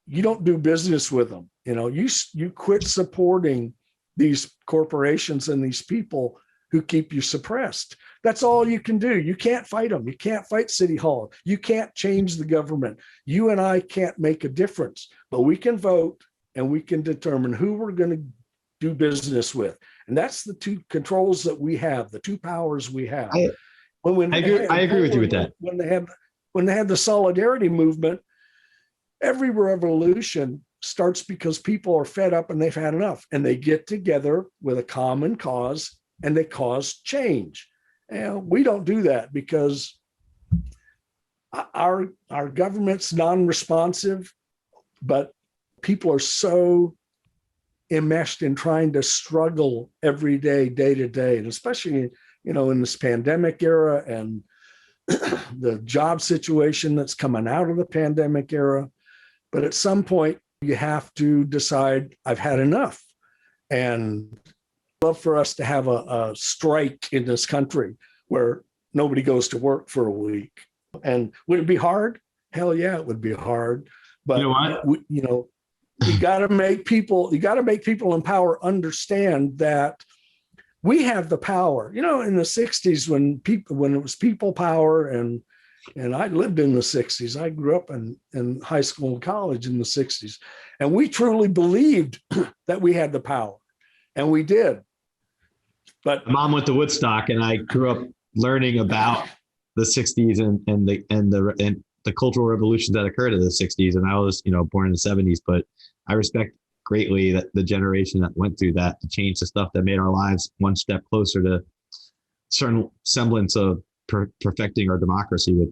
you don't do business with them. You quit supporting these corporations and these people who keep you suppressed. That's all you can do. You can't fight them. You can't fight City Hall. You can't change the government. You and I can't make a difference, but we can vote and we can determine who we're going to do business with. And that's the 2 controls that we have, the 2 powers we have. I agree with you with that. When they had the solidarity movement, every revolution starts because people are fed up and they've had enough, and they get together with a common cause and they cause change. And we don't do that because our government's non-responsive, but people are so enmeshed in trying to struggle every day, day to day, and especially, in this pandemic era and the job situation that's coming out of the pandemic era. But at some point, you have to decide, I've had enough. And I'd love for us to have a strike in this country where nobody goes to work for a week. And would it be hard? Hell yeah, it would be hard. But you got to make people in power understand that we have the power. In the 60s when it was people power, and I lived in the 60s. I grew up in high school and college in the 60s. And we truly believed that we had the power, and we did. But Mom went to Woodstock, and I grew up learning about the 60s and the cultural revolutions that occurred in the 60s. And I was, born in the 70s, but I respect greatly that the generation that went through that to change the stuff that made our lives one step closer to certain semblance of perfecting our democracy with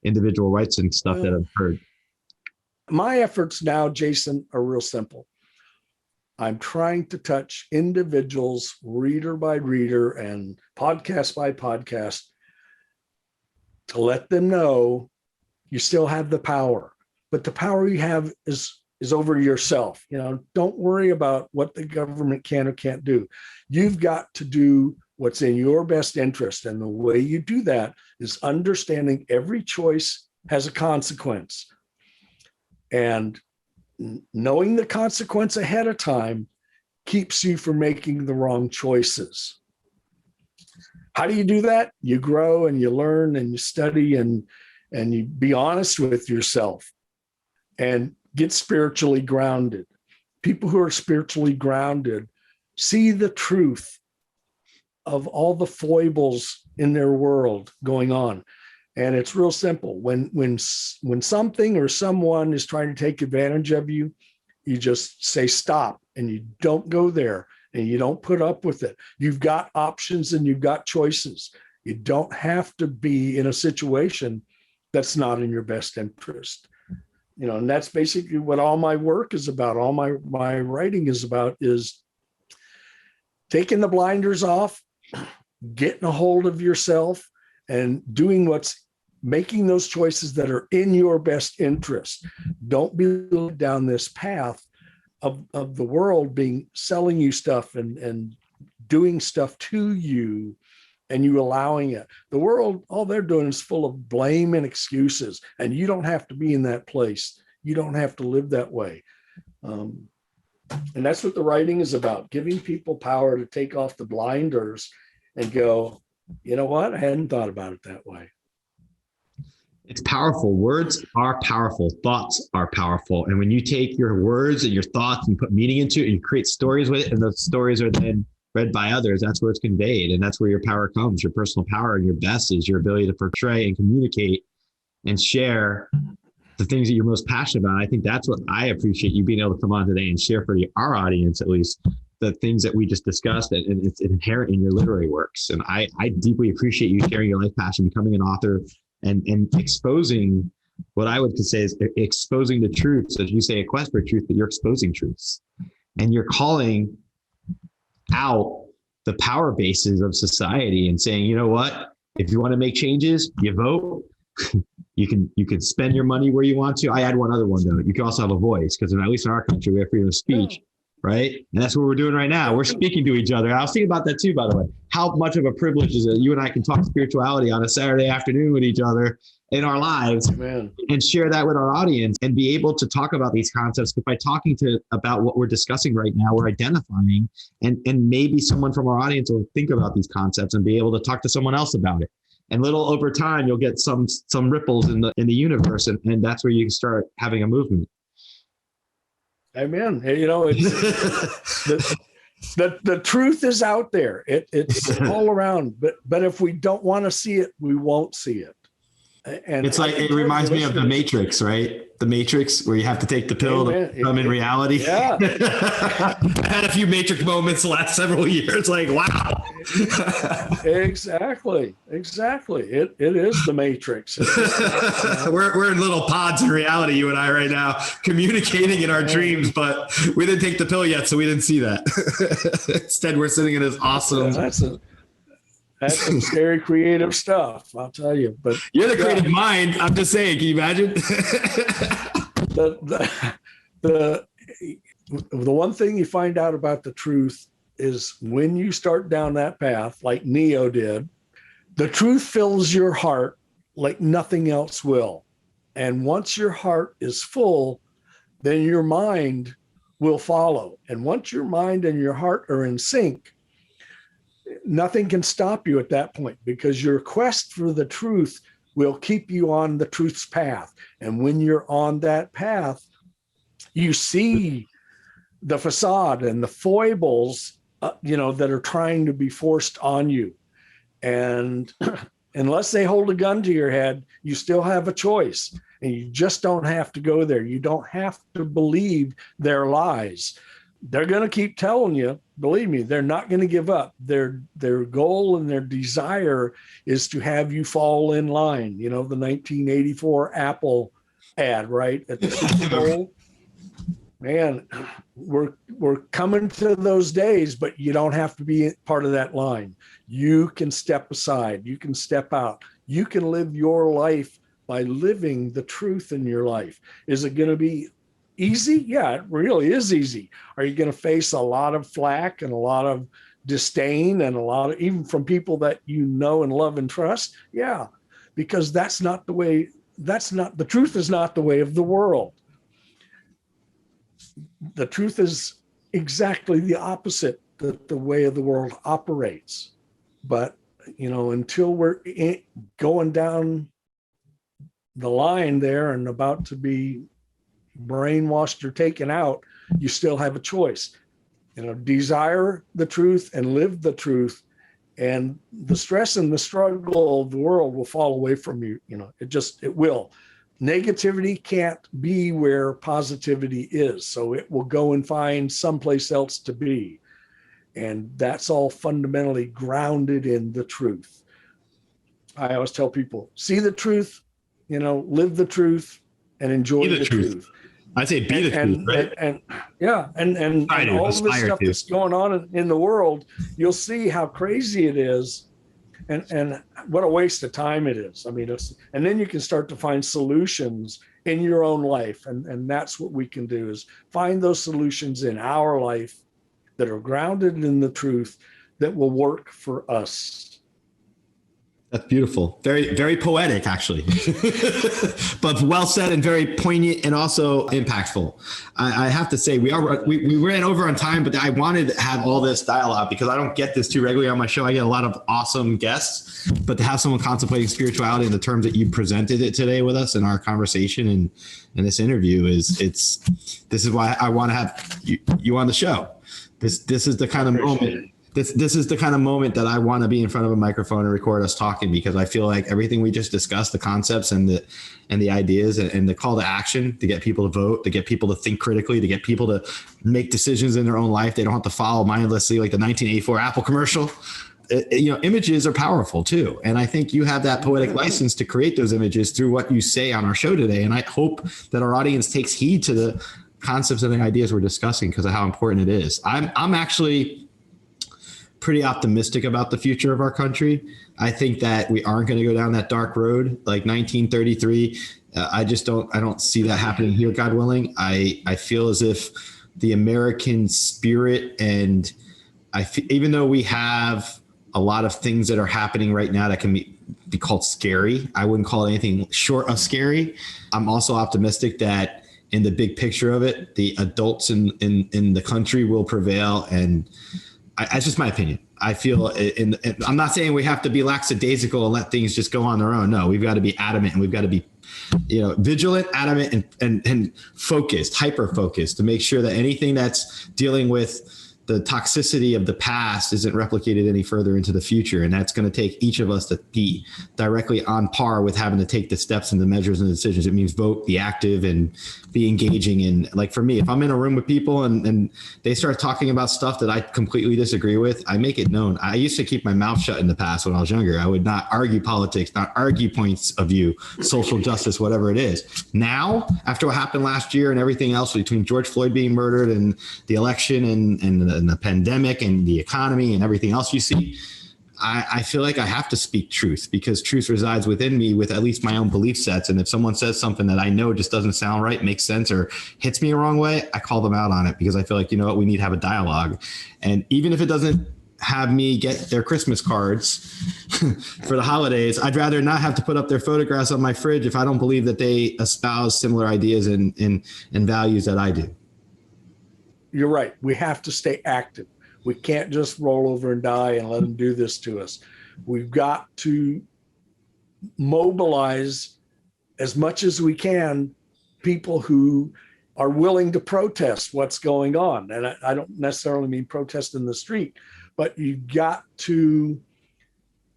individual rights and stuff that have occurred. My efforts now, Jason, are real simple. I'm trying to touch individuals, reader by reader and podcast by podcast, to let them know you still have the power, but the power you have is over yourself. Don't worry about what the government can or can't do. You've got to do what's in your best interest. And the way you do that is understanding every choice has a consequence. And knowing the consequence ahead of time keeps you from making the wrong choices. How do you do that? You grow and you learn and you study and you be honest with yourself and get spiritually grounded. People who are spiritually grounded see the truth of all the foibles in their world going on. And it's real simple. When something or someone is trying to take advantage of you, you just say stop, and you don't go there, and you don't put up with it. You've got options and you've got choices. You don't have to be in a situation that's not in your best interest. And that's basically what all my work is about. All my writing is about, is taking the blinders off, getting a hold of yourself, and making those choices that are in your best interest. Don't be led down this path of the world selling you stuff and doing stuff to you, and you allowing it. The world, all they're doing is full of blame and excuses, and you don't have to be in that place. You don't have to live that way. And that's what the writing is about, giving people power to take off the blinders and go, you know what? I hadn't thought about it that way. It's powerful. Words are powerful. Thoughts are powerful. And when you take your words and your thoughts and put meaning into it, and you create stories with it, and those stories are then read by others, that's where it's conveyed. And that's where your power comes. Your personal power and your best is your ability to portray and communicate and share the things that you're most passionate about. I think that's what I appreciate you being able to come on today and share for our audience, at least, the things that we just discussed, and it's inherent in your literary works. And I deeply appreciate you sharing your life passion, becoming an author, and exposing what I would say is exposing the truths. As you say, a quest for truth, but you're exposing truths, and you're calling out the power bases of society and saying, you know what, if you want to make changes, you vote. You can spend your money where you want to. I add one other one though. You can also have a voice, because at least in our country, we have freedom of speech, right? And that's what we're doing right now. We're speaking to each other. I was thinking about that too, by the way. How much of a privilege is it? You and I can talk spirituality on a Saturday afternoon with each other in our lives. Amen. And share that with our audience and be able to talk about these concepts. But by talking about what we're discussing right now, we're identifying, and maybe someone from our audience will think about these concepts and be able to talk to someone else about it. And little over time, you'll get some ripples in the universe, and that's where you can start having a movement. Amen. It's the truth is out there. It's all around. But if we don't want to see it, we won't see it. And it's like, it reminds me of The Matrix, right? The Matrix, where you have to take the pill to become in reality. Yeah. I had a few Matrix moments the last several years. Like, wow. Exactly. It is the Matrix. We're in little pods in reality, you and I right now, communicating in our dreams, but we didn't take the pill yet, so we didn't see that. Instead, we're sitting in this awesome. That's some scary creative stuff, I'll tell you. But you're the creative mind. I'm just saying, can you imagine? The one thing you find out about the truth is when you start down that path, like Neo did, the truth fills your heart like nothing else will. And once your heart is full, then your mind will follow. And once your mind and your heart are in sync, nothing can stop you at that point, because your quest for the truth will keep you on the truth's path. And when you're on that path, you see the facade and the foibles, that are trying to be forced on you. And unless they hold a gun to your head, you still have a choice, and you just don't have to go there. You don't have to believe their lies. They're going to keep telling you, believe me, they're not going to give up. Their goal and their desire is to have you fall in line. The 1984 Apple ad, right? At the Super Bowl. Man, we're coming to those days, but you don't have to be part of that line. You can step aside. You can step out. You can live your life by living the truth in your life. Is it going to be easy? Yeah, it really is easy. Are you going to face a lot of flack and a lot of disdain and a lot of, even from people that you know and love and trust? Yeah, because the truth is not the way of the world. The truth is exactly the opposite, the way of the world operates. But, until we're going down the line there and about to be brainwashed or taken out, you still have a choice. Desire the truth and live the truth, and the stress and the struggle of the world will fall away from you. It will. Negativity can't be where positivity is. So it will go and find someplace else to be. And that's all fundamentally grounded in the truth. I always tell people, see the truth, live the truth, and enjoy the truth. I say be the truth, right? And all of this stuff that's going on in the world, you'll see how crazy it is, and what a waste of time it is. I mean, and then you can start to find solutions in your own life, and that's what we can do, is find those solutions in our life that are grounded in the truth that will work for us. That's beautiful. Very, very poetic, actually, but well said and very poignant and also impactful. I have to say we ran over on time, but I wanted to have all this dialogue because I don't get this too regularly on my show. I get a lot of awesome guests, but to have someone contemplating spirituality in the terms that you presented it today with us in our conversation and in this interview this is why I want to have you on the show. This is the kind of moment. This is the kind of moment that I want to be in front of a microphone and record us talking, because I feel like everything we just discussed, the concepts and the ideas and the call to action to get people to vote, to get people to think critically, to get people to make decisions in their own life. They don't have to follow mindlessly like the 1984 Apple commercial. Images are powerful too. And I think you have that poetic license to create those images through what you say on our show today. And I hope that our audience takes heed to the concepts and the ideas we're discussing because of how important it is. I'm actually pretty optimistic about the future of our country. I think that we aren't going to go down that dark road like 1933. I don't see that happening here, God willing. I feel as if the American spirit, and even though we have a lot of things that are happening right now that can be called scary, I wouldn't call it anything short of scary. I'm also optimistic that in the big picture of it, the adults in the country will prevail. And that's just my opinion. I feel, I'm not saying we have to be lackadaisical and let things just go on their own. No, we've got to be adamant and we've got to be, vigilant, adamant, and focused, hyper focused to make sure that anything that's dealing with the toxicity of the past isn't replicated any further into the future. And that's going to take each of us to be directly on par with having to take the steps and the measures and the decisions. It means vote, be active, and be engaging. And like for me, if I'm in a room with people and they start talking about stuff that I completely disagree with, I make it known. I used to keep my mouth shut in the past when I was younger. I would not argue politics, not argue points of view, social justice, whatever it is. Now, after what happened last year and everything else between George Floyd being murdered and the election and the pandemic and the economy and everything else you see, I feel like I have to speak truth because truth resides within me with at least my own belief sets. And if someone says something that I know just doesn't sound right, makes sense, or hits me the wrong way, I call them out on it because I feel like, we need to have a dialogue. And even if it doesn't have me get their Christmas cards for the holidays, I'd rather not have to put up their photographs on my fridge if I don't believe that they espouse similar ideas and values that I do. You're right. We have to stay active. We can't just roll over and die and let them do this to us. We've got to mobilize as much as we can people who are willing to protest what's going on. And I don't necessarily mean protest in the street, but you've got to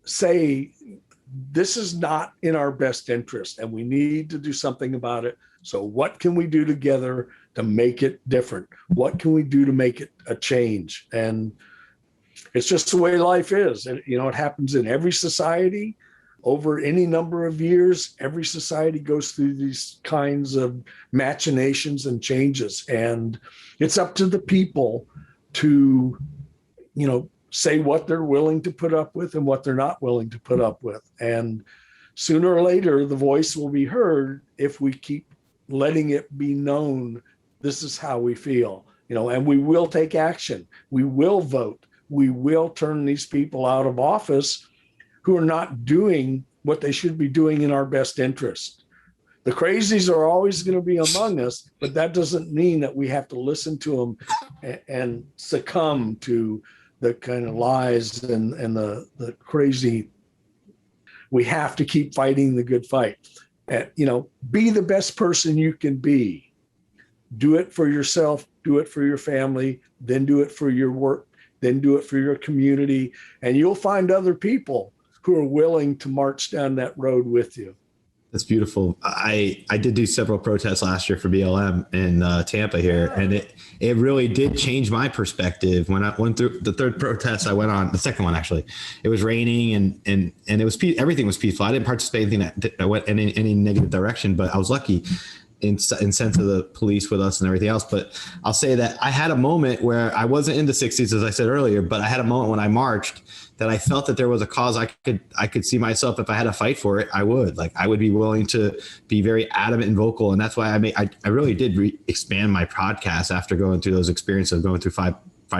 say, this is not in our best interest and we need to do something about it. So what can we do together to make it different? What can we do to make it a change? And it's just the way life is. And, it happens in every society over any number of years. Every society goes through these kinds of machinations and changes. And it's up to the people to, say what they're willing to put up with and what they're not willing to put up with. And sooner or later, the voice will be heard if we keep letting it be known this is how we feel, and we will take action. We will vote. We will turn these people out of office who are not doing what they should be doing in our best interest. The crazies are always going to be among us, but that doesn't mean that we have to listen to them and succumb to the kind of lies and the crazy. We have to keep fighting the good fight. Be the best person you can be. Do it for yourself, do it for your family, then do it for your work, then do it for your community, and you'll find other people who are willing to march down that road with you. That's beautiful. I did do several protests last year for BLM in Tampa here, and it really did change my perspective. When I went through the third protest, I went on the second one actually. It was raining and it was everything was peaceful. I didn't participate in anything that went in any negative direction, but I was lucky in sense of the police with us and everything else. But I'll say that I had a moment where I wasn't in the 60s, as I said earlier, but I had a moment when I marched that I felt that there was a cause I could see myself, if I had to fight for it, I would be willing to be very adamant and vocal. And that's why I really did expand my podcast after going through those experiences of going through five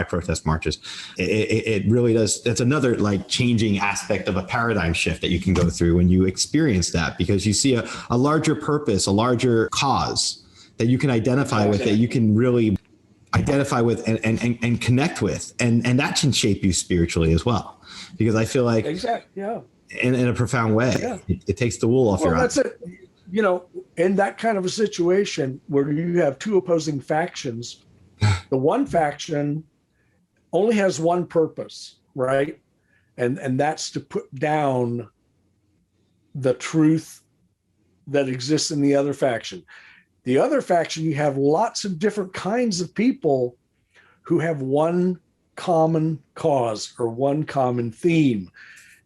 protest marches. It really does. That's another like changing aspect of a paradigm shift that you can go through when you experience that, because you see a larger purpose, a larger cause that you can identify with, that you can really identify with and connect with. And that can shape you spiritually as well. Because I feel like in a profound way, it takes the wool off your eyes. That's it. You know, in that kind of a situation where you have two opposing factions, the one faction only has one purpose, right? And that's to put down the truth that exists in the other faction. The other faction, you have lots of different kinds of people who have one common cause or one common theme.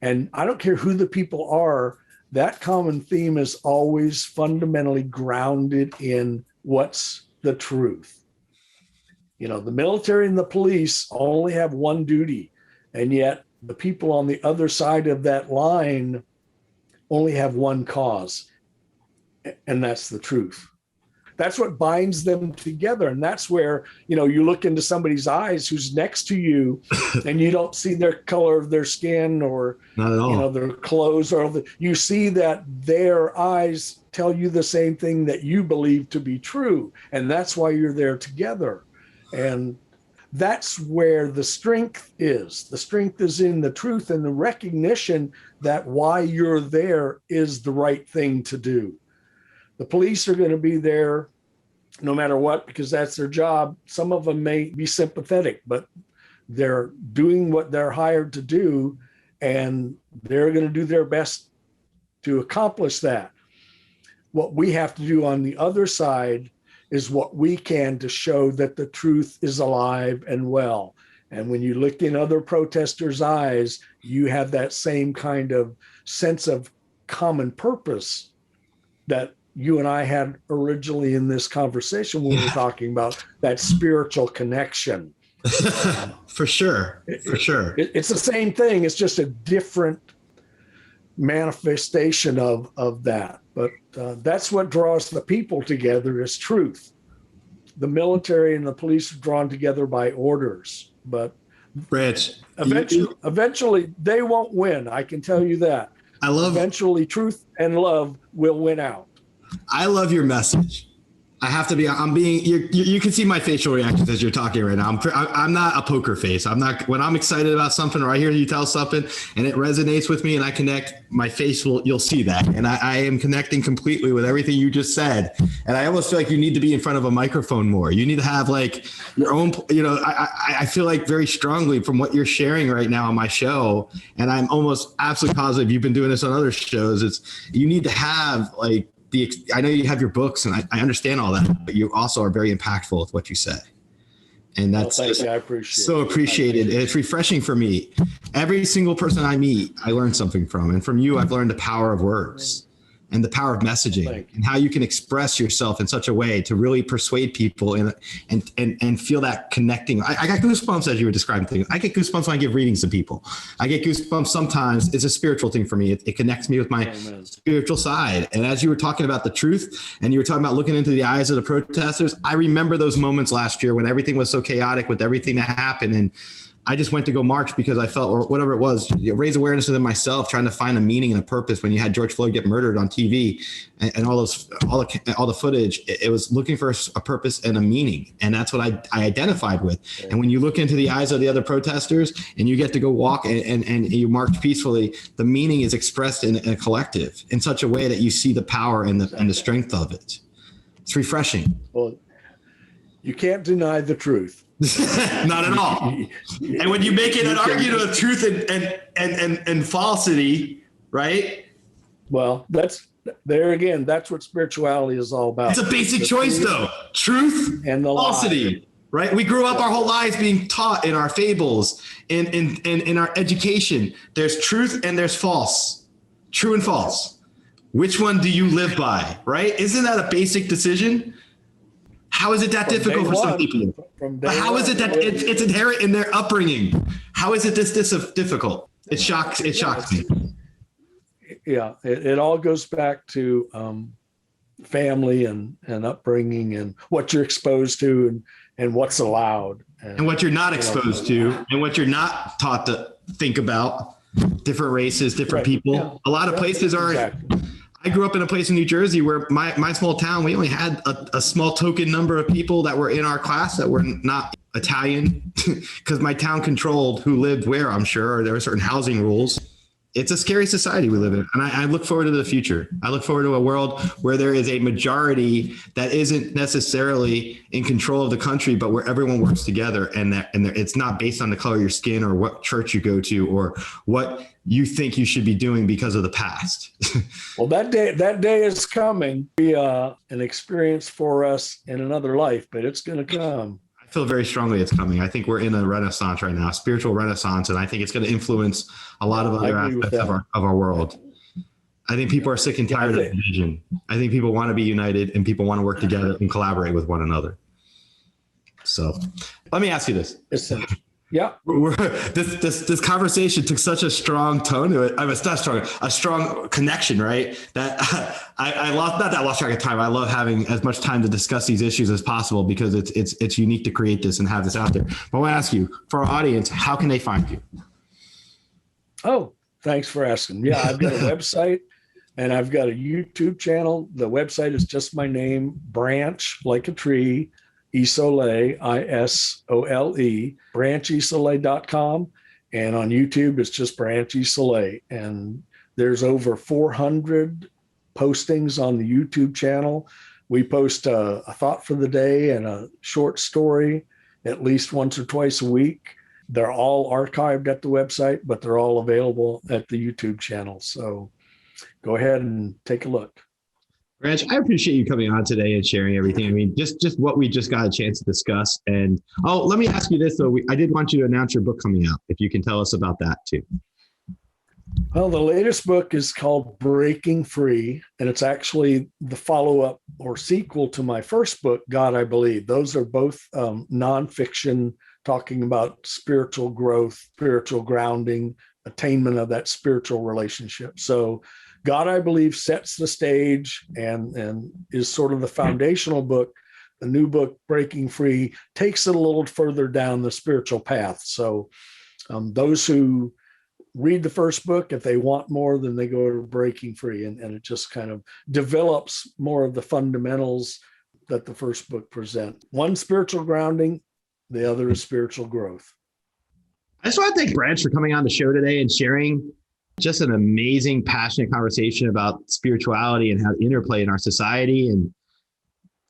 And I don't care who the people are, that common theme is always fundamentally grounded in what's the truth. You know, the military and the police only have one duty, and yet the people on the other side of that line only have one cause, and that's the truth. That's what binds them together. And that's where, you know, you look into somebody's eyes who's next to you and you don't see their color of their skin or, not at all, you know, their clothes, or you see that their eyes tell you the same thing that you believe to be true. And that's why you're there together. And that's where the strength is. The strength is in the truth and the recognition that why you're there is the right thing to do. The police are going to be there no matter what, because that's their job. Some of them may be sympathetic, but they're doing what they're hired to do, and they're going to do their best to accomplish that. What we have to do on the other side is what we can to show that the truth is alive and well. And when you look in other protesters' eyes, you have that same kind of sense of common purpose that you and I had originally in this conversation when we were talking about that spiritual connection. For sure. It's the same thing. It's just a different manifestation of that. But that's what draws the people together is truth. The military and the police are drawn together by orders. But Rich, eventually they won't win. I can tell you that. Eventually truth and love will win out. I love your message. I have to be, you can see my facial reactions as you're talking right now. I'm not a poker face. When I'm excited about something or I hear you tell something and it resonates with me and I connect, my face you'll see that. And I am connecting completely with everything you just said. And I almost feel like you need to be in front of a microphone more. You need to have like your own, you know, I feel like very strongly from what you're sharing right now on my show. And I'm almost absolutely positive you've been doing this on other shows. You need to have like, I know you have your books and I understand all that, but you also are very impactful with what you say. And that's I appreciate so appreciated. It's refreshing for me. Every single person I meet, I learn something from. And from you, I've learned the power of words and the power of messaging and how you can express yourself in such a way to really persuade people and feel that connecting. I got goosebumps as you were describing things. I get goosebumps when I give readings to people. I get goosebumps sometimes. It's a spiritual thing for me. It connects me with my spiritual side. And as you were talking about the truth and you were talking about looking into the eyes of the protesters, I remember those moments last year when everything was so chaotic with everything that happened. And I just went to go march because I felt, or whatever it was, raise awareness within myself, trying to find a meaning and a purpose. When you had George Floyd get murdered on TV and all the footage, it was looking for a purpose and a meaning. And that's what I identified with. And when you look into the eyes of the other protesters and you get to go walk and you march peacefully, the meaning is expressed in a collective in such a way that you see the power and the strength of it. It's refreshing. Well, You can't deny the truth. Not at all. And when you make it an argument of truth and falsity, right? Well, that's what spirituality is all about. It's a basic choice, though. Truth and the falsity, lie. Right? We grew up our whole lives being taught in our fables, in our education. There's truth and there's false. True and false. Which one do you live by, right? Isn't that a basic decision? How is it that difficult for some people? But how is it that it's inherent in their upbringing? How is it this difficult? It shocks me. Yeah, it all goes back to family and upbringing and what you're exposed to and what's allowed. And what you're not exposed to and what you're not taught to think about. Different races, different people. Yeah. A lot of places are... Exactly. I grew up in a place in New Jersey where my small town, we only had a small token number of people that were in our class that were not Italian, because my town controlled who lived where, I'm sure, or there were certain housing rules. It's a scary society we live in. And I look forward to the future. I look forward to a world where there is a majority that isn't necessarily in control of the country, but where everyone works together and it's not based on the color of your skin or what church you go to or what you think you should be doing because of the past. Well, that day is coming. Be an experience for us in another life, but it's going to come. I feel very strongly it's coming. I think we're in a renaissance right now, a spiritual renaissance, and I think it's going to influence a lot of other aspects of our world. I think people are sick and tired of division. I think people want to be united and people want to work together and collaborate with one another. So let me ask you this. Yeah. This conversation took such a strong tone to it. I mean, it's not strong, a strong connection, right? That I lost track of time. I love having as much time to discuss these issues as possible because it's unique to create this and have this out there. But I want to ask you, for our audience, how can they find you? Oh, thanks for asking. Yeah, I've got a website and I've got a YouTube channel. The website is just my name, branch like a tree, Isole, Isole, branchisole.com. And on YouTube, it's just Branch Isole. And there's over 400 postings on the YouTube channel. We post a thought for the day and a short story at least once or twice a week. They're all archived at the website, but they're all available at the YouTube channel. So go ahead and take a look. Branch, I appreciate you coming on today and sharing everything. I mean, just what we just got a chance to discuss. And let me ask you this, though. I did want you to announce your book coming out, if you can tell us about that, too. Well, the latest book is called Breaking Free, and it's actually the follow-up or sequel to my first book, God, I Believe. Those are both nonfiction, talking about spiritual growth, spiritual grounding, attainment of that spiritual relationship. So God, I Believe sets the stage and is sort of the foundational book. The new book, Breaking Free, takes it a little further down the spiritual path. So those who read the first book, if they want more, then they go to Breaking Free, and it just kind of develops more of the fundamentals that the first book presents. One, spiritual grounding, the other is spiritual growth. I just want to thank Branch for coming on the show today and sharing just an amazing, passionate conversation about spirituality and how to interplay in our society. And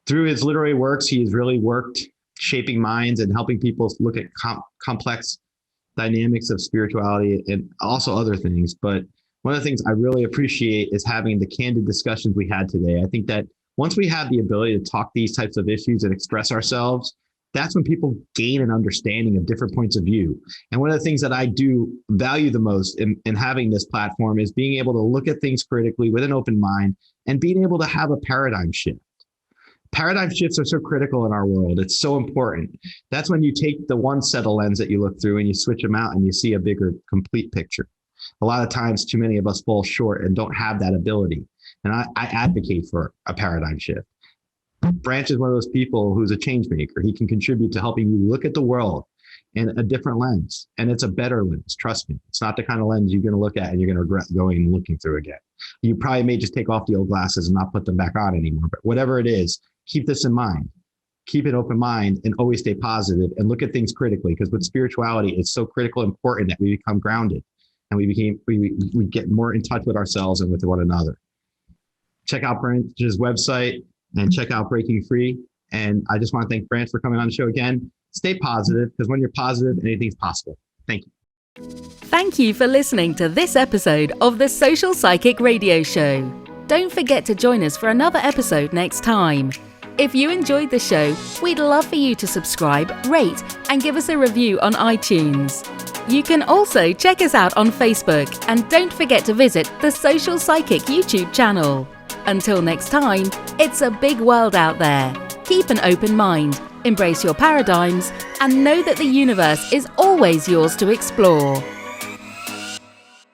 through his literary works, he has really worked shaping minds and helping people look at complex dynamics of spirituality and also other things. But one of the things I really appreciate is having the candid discussions we had today. I think that once we have the ability to talk these types of issues and express ourselves, that's when people gain an understanding of different points of view. And one of the things that I do value the most in having this platform is being able to look at things critically with an open mind and being able to have a paradigm shift. Paradigm shifts are so critical in our world. It's so important. That's when you take the one set of lens that you look through and you switch them out and you see a bigger, complete picture. A lot of times, too many of us fall short and don't have that ability. And I advocate for a paradigm shift. Branch is one of those people who's a change maker. He can contribute to helping you look at the world in a different lens. And it's a better lens. Trust me. It's not the kind of lens you're going to look at and you're going to regret going and looking through again. You probably may just take off the old glasses and not put them back on anymore. But whatever it is, keep this in mind. Keep an open mind and always stay positive and look at things critically, because with spirituality, it's so critical and important that we become grounded and we get more in touch with ourselves and with one another. Check out Branch's website and check out Breaking Free. And I just want to thank France for coming on the show again. Stay positive, because when you're positive, anything's possible. Thank you. Thank you for listening to this episode of the Social Psychic Radio Show. Don't forget to join us for another episode next time. If you enjoyed the show, we'd love for you to subscribe, rate, and give us a review on iTunes. You can also check us out on Facebook, and don't forget to visit the Social Psychic YouTube channel. Until next time, it's a big world out there. Keep an open mind, embrace your paradigms, and know that the universe is always yours to explore.